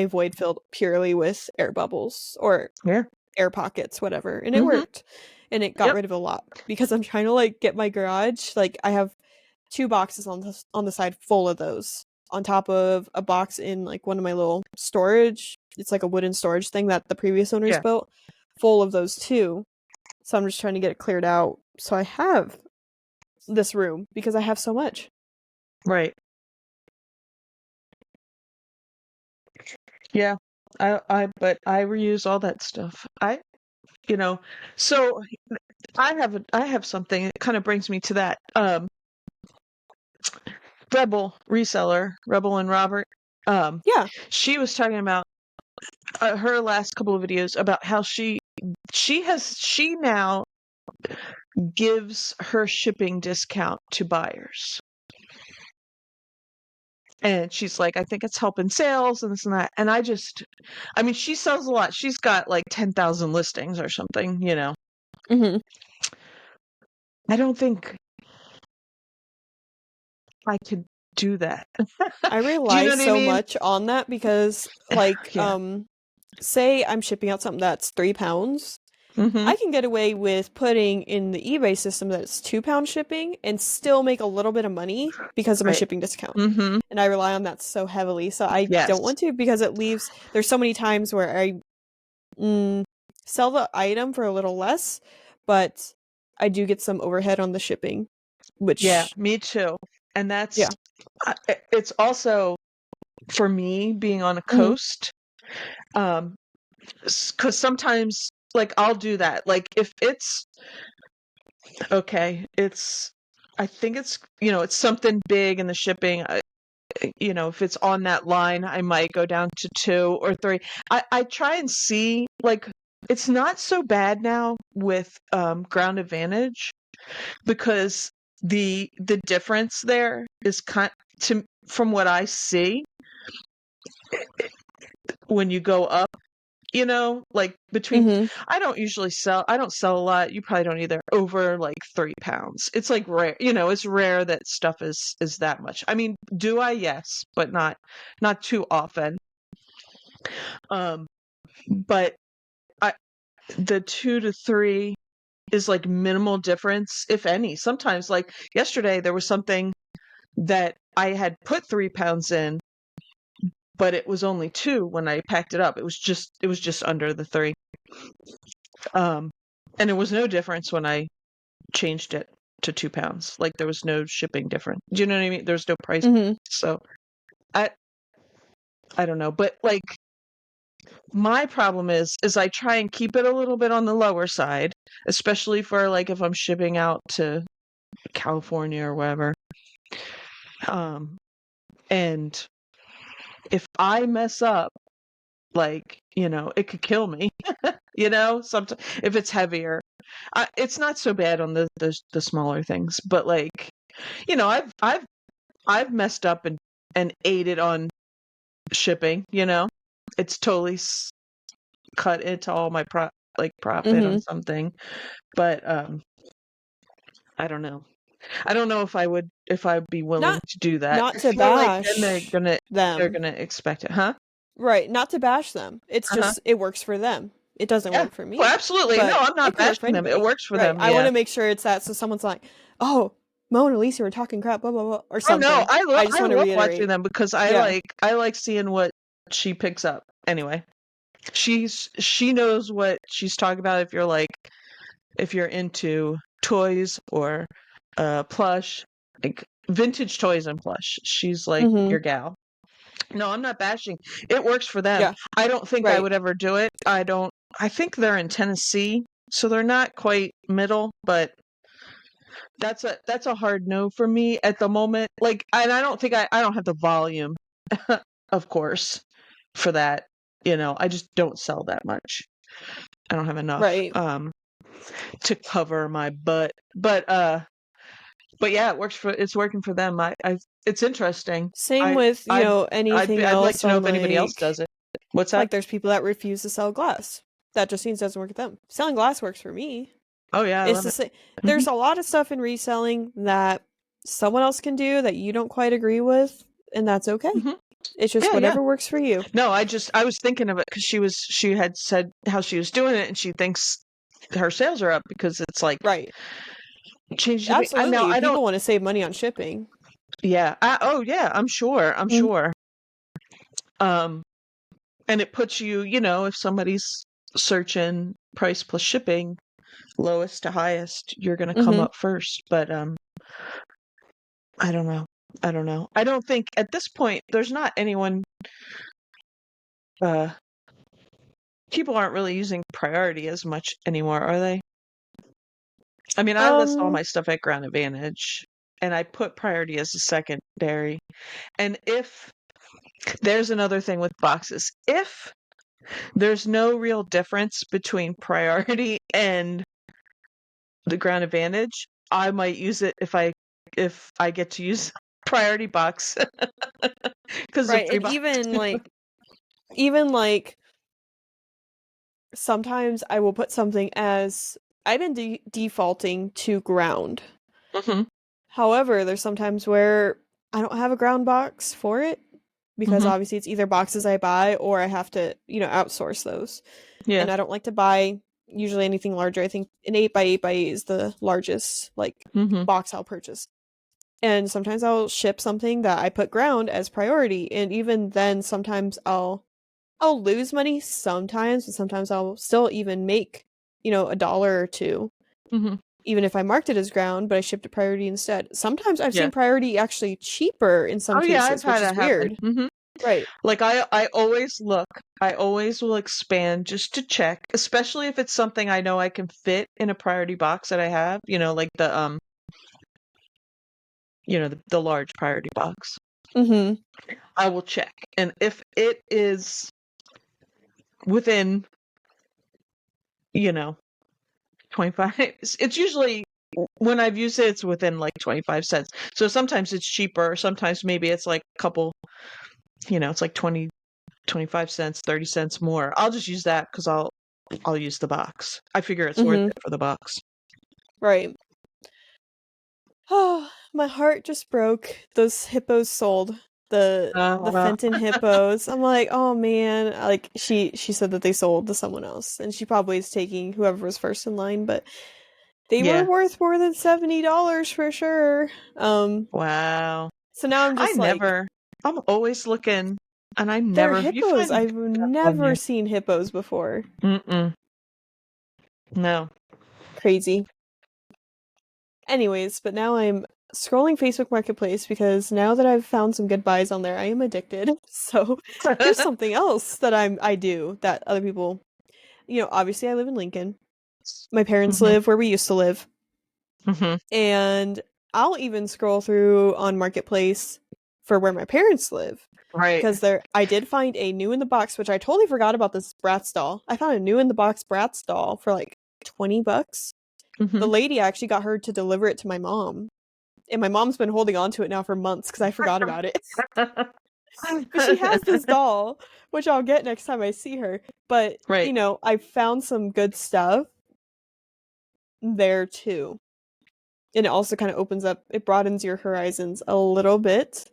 void filled purely with air bubbles or Yeah. air pockets, whatever, and it Mhm. worked. And it got Yep. rid of a lot because I'm trying to like get my garage. Like I have 2 boxes on the side full of those, on top of a box in like one of my little storage. It's like a wooden storage thing that the previous owners Yeah. built, full of those too. So I'm just trying to get it cleared out so I have this room because I have so much. Right. Yeah. But I reuse all that stuff. You know, so I have something that kind of brings me to that. Rebel reseller, Rebel and Robert. Um, Yeah. she was talking about her last couple of videos about how she now gives her shipping discount to buyers. And she's like, I think it's helping sales and this and that. And I mean, she sells a lot. She's got like 10,000 listings or something. Mhm. I don't think I could do that. I Do you rely know what I so mean? much on that because like Yeah. say I'm shipping out something that's 3 pounds. Mm-hmm. I can get away with putting in the eBay system that it's 2 pound shipping and still make a little bit of money because of my Right. shipping discount. Mm-hmm. And I rely on that so heavily. So I don't Yes. want to because it leaves, there's so many times where I sell the item for a little less, but I do get some overhead on the shipping, Yeah, which, me too. And yeah. it's also for me being on a Hmm. coast, um, because sometimes like I'll do that. Like if it's okay, I think it's it's something big in the shipping. If it's on that line, I might go down to 2 or 3. I try and see like it's not so bad now with Ground Advantage because the difference there is from what I see when you go up, like between Hmm. I don't sell a lot. You probably don't either over like 3 pounds. It's like rare, it's rare that stuff is that much. I mean, do I? Yes, but not too often. Um, but I the 2 to 3 is like minimal difference, if any. Sometimes like yesterday there was something that I had put 3 pounds in, but it was only 2 when I packed it up. It was just under the 3. Um, and there was no difference when I changed it to 2 pounds. Like there was no shipping difference. Do you know what I mean? There's no price. Hmm. So I I don't know, but like my problem is I try and keep it a little bit on the lower side, especially for like if I'm shipping out to California or wherever. Um, and if I mess up, like it could kill me. Sometimes if it's heavier, it's not so bad on the smaller things, but like I've messed up and ate it on shipping. It's totally cut into all my profit on Hmm. something, but I don't know. I don't know if I'd be willing Not to do that. not I to feel like then bash they're them. gonna expect it, huh? Right, not to bash them. It's Uh-huh. just it works for them. It doesn't Yeah. work for Well, me, absolutely. No, but I'm it not could work for bashing them. It anybody. works for Right. them. I want Yeah. to make sure it's that so someone's like, "Oh, Mo and Alicia were talking crap, blah blah blah," or Oh no, something. I just I want to love watching reiterate. them because I Yeah. like seeing what she picks up. Anyway, she knows what she's talking about if you're into toys or plush, like vintage toys and plush. She's like Mhm. your gal. No, I'm not bashing. It works for them. Yeah. I don't think I Right. would ever do it. I think they're in Tennessee, so they're not quite middle, but that's a hard no for me at the moment. Like, and I don't think I don't have the volume, of course, for that. I just don't sell that much. I don't have enough Right. to cover my butt. But yeah, it's working for them. It's interesting. Same I with, I'd anything I'd like else to know on if anybody else does it. What's that? like there's people that refuse to sell glass. That just means it doesn't work with them. Selling glass works for me. Oh yeah, I It's love the it. same. Hmm. There's a lot of stuff in reselling that someone else can do that you don't quite agree with, and that's okay. Hmm. It's just Yeah, yeah. whatever works for you. No, I was thinking of it because she had said how she was doing it, and she thinks her sales are up because it's like Right. change shipping. I know Absolutely. I don't. People want to save money on shipping. Yeah. Oh yeah. I'm sure. I'm Mm. sure. Um, and it puts you. If somebody's searching price plus shipping, lowest to highest, you're gonna come Mhm. up first. But I don't know. I don't know. I don't think at this point there's not anyone. Uh, People aren't really using priority as much anymore, are they? I mean, I list all Um my stuff at Ground Advantage, and I put priority as a secondary. And if there's another thing with boxes, if there's no real difference between priority and the Ground Advantage, I might use it if I get to use priority box because of right, free and box. even like sometimes I will put something as I've been defaulting to ground. Hmm. However, there's sometimes where I don't have a ground box for it because Hmm. obviously it's either boxes I buy or I have to, outsource those. Yeah. And I don't like to buy usually anything larger. I think an 8 by 8 by 8 is the largest like Mm-hmm. box I'll purchase. And sometimes I'll ship something that I put ground as priority, and even then sometimes I'll lose money sometimes, but sometimes I'll still even make, $1 or two, Mm-hmm. even if I marked it as ground, but I shipped it priority instead. Sometimes I've Yeah. seen priority actually cheaper in some Oh yeah, I've cases, had which that is happen. weird. Mm-hmm. Right. Like I always look. I always will expand just to check, especially if it's something I know I can fit in a priority box that I have. Like the large priority box. Mm-hmm. I will check, and if it is within, you know, 25, it's usually when I've used it, it's within like 25 cents. So sometimes it's cheaper. Sometimes maybe it's like a couple. It's like 20, 25 cents, 30 cents more. I'll just use that because I'll use the box. I figure it's worth Mm-hmm. it for the box. Right. Oh, my heart just broke. Those hippos sold. The Uh, Fenton hippos. I'm like, oh man. Like she said that they sold to someone else, and she probably is taking whoever was first in line, but they were yeah. worth more than $70 for sure. Wow. So now I'm I just like, never. I'm always looking, and I they're never. You hippos. find I've good stuff on never there. seen hippos before. Mm-mm. No. Crazy. Anyways, but now I'm scrolling Facebook Marketplace because now that I've found some good buys on there, I am addicted. So here's something else that I do that other people, obviously I live in Lincoln. My parents Hmm. live where we used to live. Hmm. And I'll even scroll through on Marketplace for where my parents live. Right. Because I did find a new in the box, which I totally forgot about this Bratz doll. I found a new in the box Bratz doll for like $20. The Hmm. lady actually got her to deliver it to my mom. And my mom's been holding on to it now for months because I forgot about it. But she has this doll, which I'll get next time I see her. But, Right. I found some good stuff there too. And it also kind of it broadens your horizons a little bit.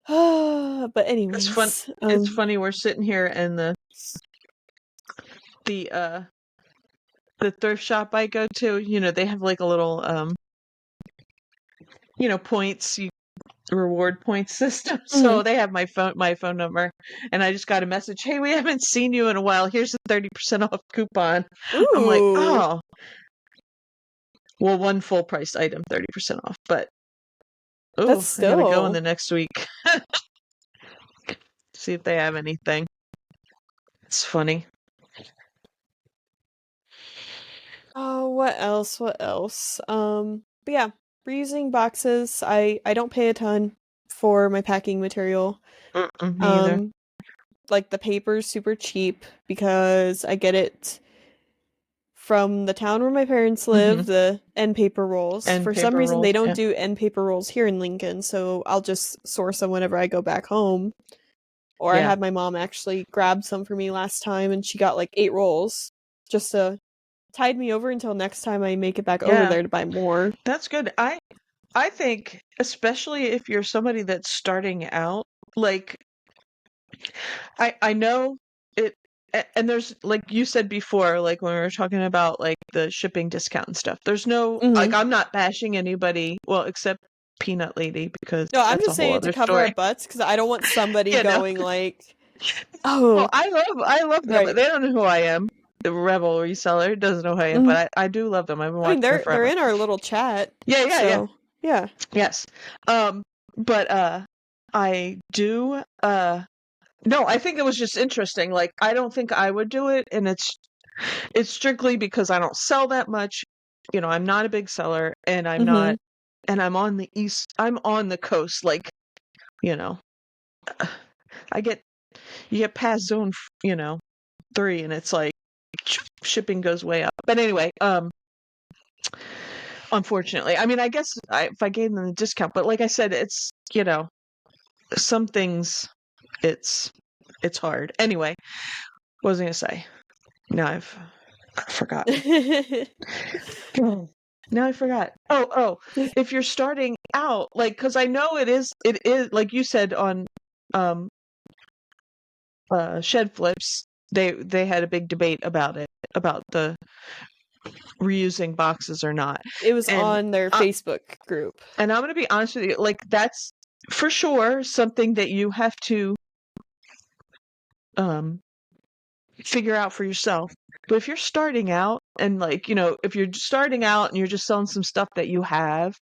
But It's fun. anyways, It's funny. We're sitting here, and the uh the thrift shop I go to, they have like a little points, reward point system. So mhm. they have my phone number, and I just got a message. Hey, we haven't seen you in a while. Here's a 30% off coupon. I'm like, Ooh, oh, well, one full price item, 30% off. But that's I gotta go in still. the next week, see if they have anything. It's funny. Oh, what else? What else? But yeah, reusing boxes. I don't pay a ton for my packing material. Mm-mm, me either. Um, like the paper's super cheap because I get it from the town where my parents Hmm. live, the end paper rolls. And For some paper reason, they rolls. don't Yeah. do end paper rolls here in Lincoln, so I'll just source them whenever I go back home. Or I Yeah. had my mom actually grab some for me last time, and she got like 8 rolls just to tide me over until next time I make it back over Yeah. there to buy more. That's good. I think, especially if you're somebody that's starting out, like I know it, and there's, like you said before, like when we were talking about like the shipping discount and stuff. There's no, like, Hmm. I'm not bashing anybody, well, except Peanut Lady, because No, I'm that's a just whole saying it to other cover our story. butts because I don't want somebody You know. going like, Well, "Oh, I love them. right." They don't know who I am. The Rebel reseller doesn't know who I am, Hmm. but I do love them. I've been I mean, watching them they're forever. in our little chat, Yeah, yeah, yeah. so yeah. Yes. Um, but I do no, I think it was just interesting. Like, I don't think I would do it, and it's strictly because I don't sell that much. I'm not a big seller, and Hmm. I'm on the I'm on the coast. Like, you know, I get you get past zone 3, and it's like shipping goes way up. But anyway, unfortunately, I mean, I guess if I gave them a discount, but like I said, it's some things it's it's hard. Anyway, what was I gonna say? Now I've forgotten. Now I forgot. Oh, if you're starting out, like, because I know it is like you said on um Shed Flips, they had a big debate about it. about the reusing boxes or not. It was And on their I, Facebook group. and I'm going to be honest with you, like that's for sure something that you have to um figure out for yourself. But if you're starting out and like, if you're starting out and you're just selling some stuff that you have,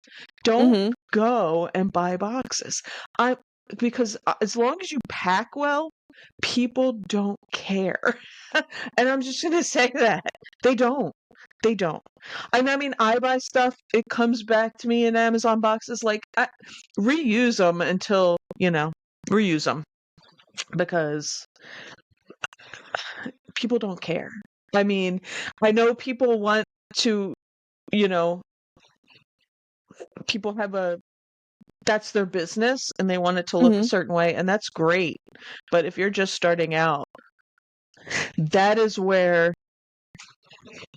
don't Mm-hmm. go and buy boxes. I Because as long as you pack well, people don't care. And I'm just going to say that. They don't. They don't. And I mean, I buy stuff, it comes back to me in Amazon boxes. Like, reuse them until, reuse them because people don't care. I mean, I know people want to, you know, people have that's their business and they want it to look a Mm-hmm. certain way, and that's great. But if you're just starting out, that is where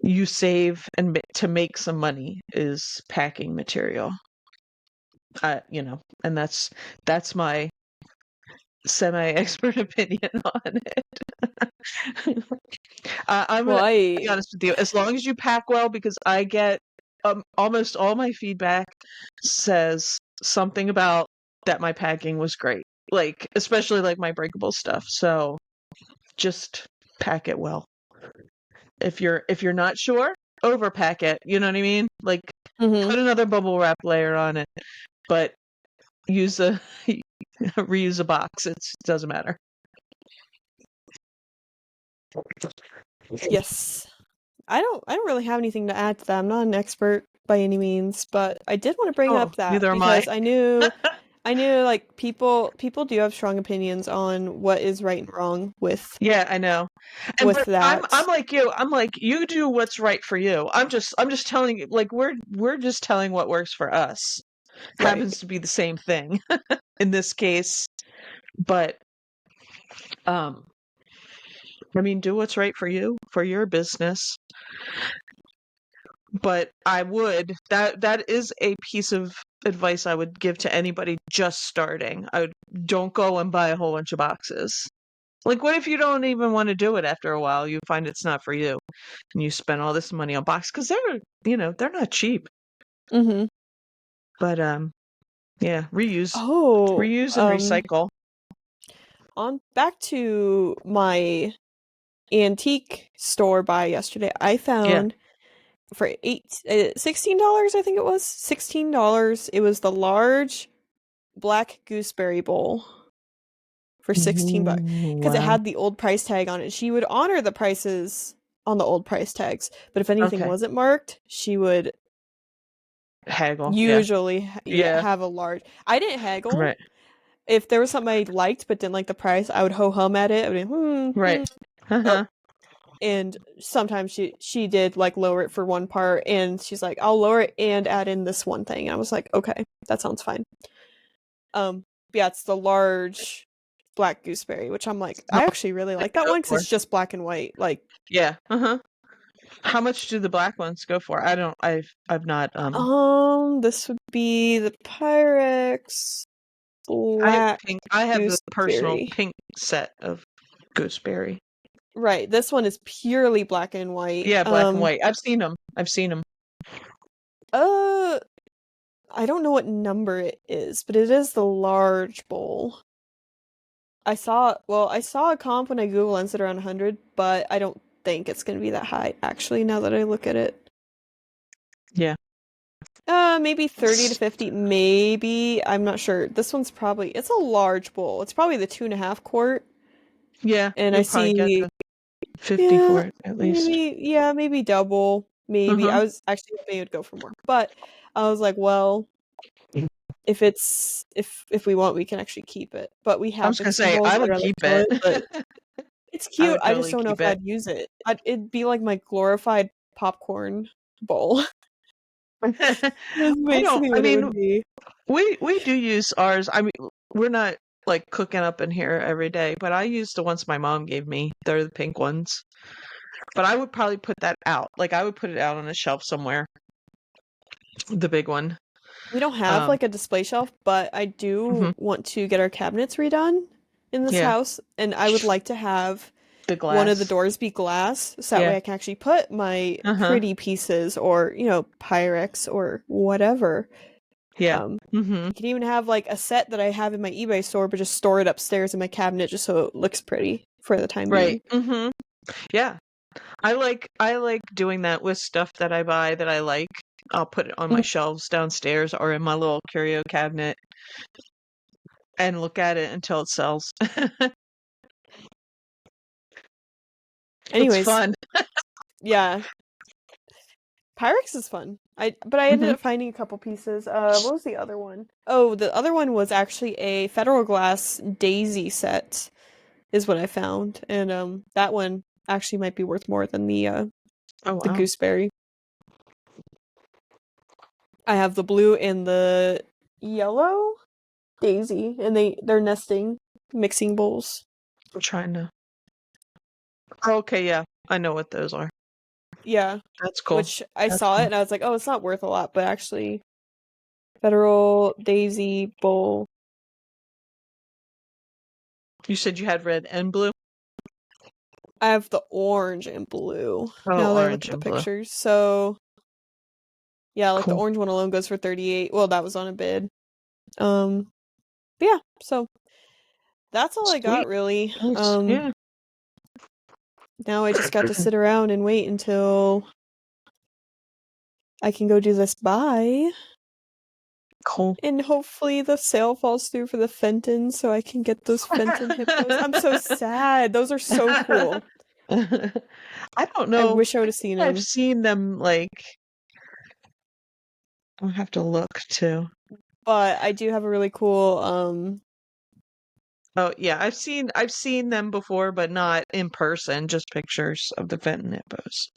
you save and to make some money is packing material. And that's my semi-expert opinion on it. I'm Well, gonna be honest with you. As long as you pack well, because I get almost all my feedback says something about that my packing was great. Like especially like my breakable stuff. So just pack it well. If you're not sure, overpack it. You know what I mean? Like mm-hmm. put another bubble wrap layer on it, but use a reuse a box. It doesn't matter. Yes. I don't really have anything to add to that. I'm not an expert by any means, but I did want to bring Oh, up that neither am I. because I knew like people do have strong opinions on what is right and wrong with Yeah, I know. And with but I'm that. like you. I'm like you do what's right for you. I'm just telling you, like we're just telling what works for us. Right. Happens to be the same thing in this case. But um I mean do what's right for you, for your business. But that is a piece of advice I would give to anybody just starting. Don't go and buy a whole bunch of boxes. Like, what if you don't even want to do it after a while? You find it's not for you, and you spend all this money on box because they're not cheap. Mm-hmm. But yeah, Oh, reuse and recycle. on back to my antique store buy yesterday, I Yeah. found for $16, I think it was $16. It was the large black gooseberry bowl for 16 bucks Ooh, because it wow. had the old price tag on it. She would honor the prices on the old price tags, but if anything Okay. wasn't marked, she would Haggle. Yeah. usually Yeah. have a large. I didn't haggle. Right. If there was something I liked but didn't like the price, I would ho hum at it. I would be, Right. oh. Uh-huh. And sometimes she did like lower it for one part, and she's like, I'll lower it and add in this one thing. And I was like, okay, that sounds fine. Yeah, it's the large black gooseberry, which I'm like, How I much actually really do like they that go one because for? it's just black and white. Like, Yeah. Uh-huh. How much do the black ones go for? I don't I've not this would be the Pyrex I have black pink. I have the personal gooseberry. pink set of gooseberry. Right, this one is purely black and white. Yeah, black and white. I've seen them. I've seen them. Uh, I don't know what number it is, but it is the large bowl. I saw a comp when I Google Lens at around 100, but I don't think it's going to be that high, actually, now that I look at it. Yeah. Maybe 30 to 50, maybe. I'm not sure. This one's it's a large bowl. It's probably the 2.5 quart. Yeah, And I you'll probably get see, the 50 for yeah, it at least. maybe double. Maybe. I Uh-huh. was actually hoping it would go for more. But I was like, well, if we want, we can actually keep it. But we I have was gonna mixing say bowls I that would are like keep it. smaller, but it's I cute. would I just totally don't know keep if it. I'd use it. It'd be like my glorified popcorn bowl. That's basically I what it mean, would be. we do use ours. I mean, we're not like cooking up in here every day, but I use the ones my mom gave me. They're the pink ones. But I would probably put that out. Like I would put it out on a shelf somewhere. The big one. We don't have Um, like a display shelf, but I do mhm. want to get our cabinets redone in this Yeah. house, and I would like to have The one of the glass. doors be glass, so that Yeah. way I can actually put my Uh-huh. pretty pieces or, Pyrex or whatever. Yeah. Um, Mm-hmm. I can even have like a set that I have in my eBay store, but just store it upstairs in my cabinet just so it looks pretty for the time Right. being. Mm-hmm. Yeah. I like doing that with stuff that I buy that I like. I'll put it on my shelves downstairs or in my little curio cabinet and look at it until it sells. It's Anyways, fun. yeah, Pyrex is fun. But I ended Hmm. up finding a couple pieces. What was the other one? Oh, the other one was actually a Federal Glass Daisy set, is what I found, and that one actually might be worth more than Oh the wow. gooseberry. I have the blue and the yellow daisy, and they're nesting mixing bowls. I'm trying to. Oh, okay, yeah. I know what those are. Yeah, That's cool. which I That's saw it cool. and I was like, oh, it's not worth a lot, but actually, Federal Daisy Bowl. You said you had red and blue? I have the orange and blue. Oh, Now that I look orange at the and blue. pictures, so yeah, like the Cool. orange one alone goes for 38. Well, that was on a bid. But yeah, so that's all I Sweet. got really. Nice. Yeah. Now I just got to sit around and wait until I can go do this buy. Cool. And hopefully the sale falls through for the Fenton so I can get those Fenton hippos. I'm so sad. Those are so cool. I don't I know. wish I I would have think seen I've them. seen them like I'll have to look too. But I do have a really cool Oh yeah, I've seen them before, but not in person, just pictures of the Fenton hippos.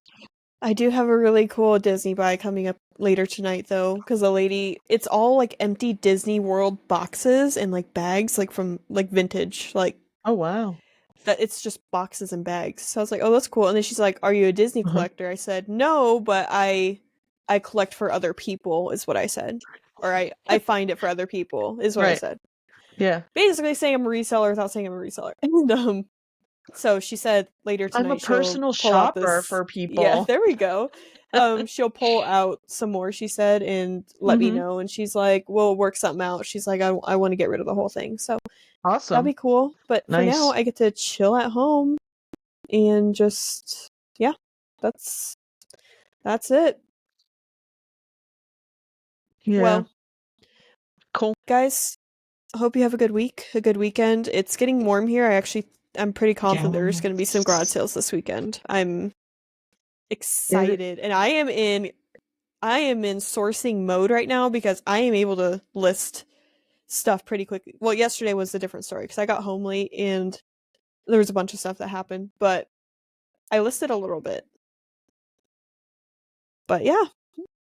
I do have a really cool Disney buy coming up later tonight though, because the lady, it's all like empty Disney World boxes and like bags, like from like vintage, like Oh wow. that it's just boxes and bags. So I was like, oh, that's cool. And then she's like, are you a Disney Uh-huh. collector? I said, no, but I collect for other people, is what I said. Or I find it for other people, is what I Right. said. Yeah. Basically saying I'm a reseller without saying I'm a reseller. And so she said later I'm a tonight she'll personal pull out shopper this. for Yeah, people. there we go. She'll pull out some more, she said, and let me Mm-hmm. know. And she's like, we'll work something out. She's like, I want to get rid of the whole thing. So that'd Awesome. be cool. But for now, Nice. I get to chill at home and just, yeah, that's it. Yeah. Well, Cool. guys, hope you have a good week, a good weekend. It's getting warm here. I'm pretty confident there's going to be some garage Yes. sales this weekend. I'm It, excited, and I am in sourcing mode right now because I am able to list stuff pretty quickly. Well, yesterday was a different story because I got home late and there was a bunch of stuff that happened, but I listed a little bit. But yeah,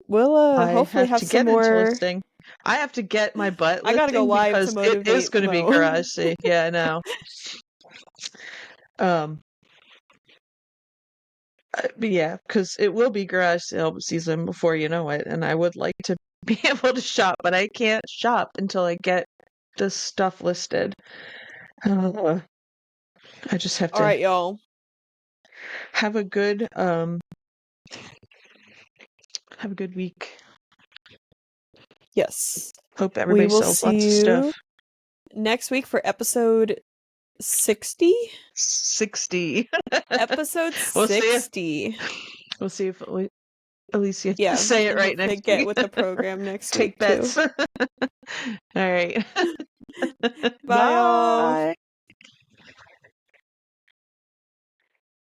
we'll I hopefully have have to some get into more. listing. I have to get my butt I gotta go listing live to because it is motivate going to be Mo. garage sale. Yeah, I know. Um, but yeah, because it will be garage sale season before you know it, and I would like to be able to shop, but I can't shop until I get this stuff listed. Uh, I just have All to right, y'all. have have a good week. Yes, Hope we everybody will sells lots see of stuff. you next week for episode 60. 60. Episode We'll see. 60. We'll see if Alicia Yeah, say it and right hopefully next get week. with the program next Take week too. bets. All right. Bye, y'all. Bye.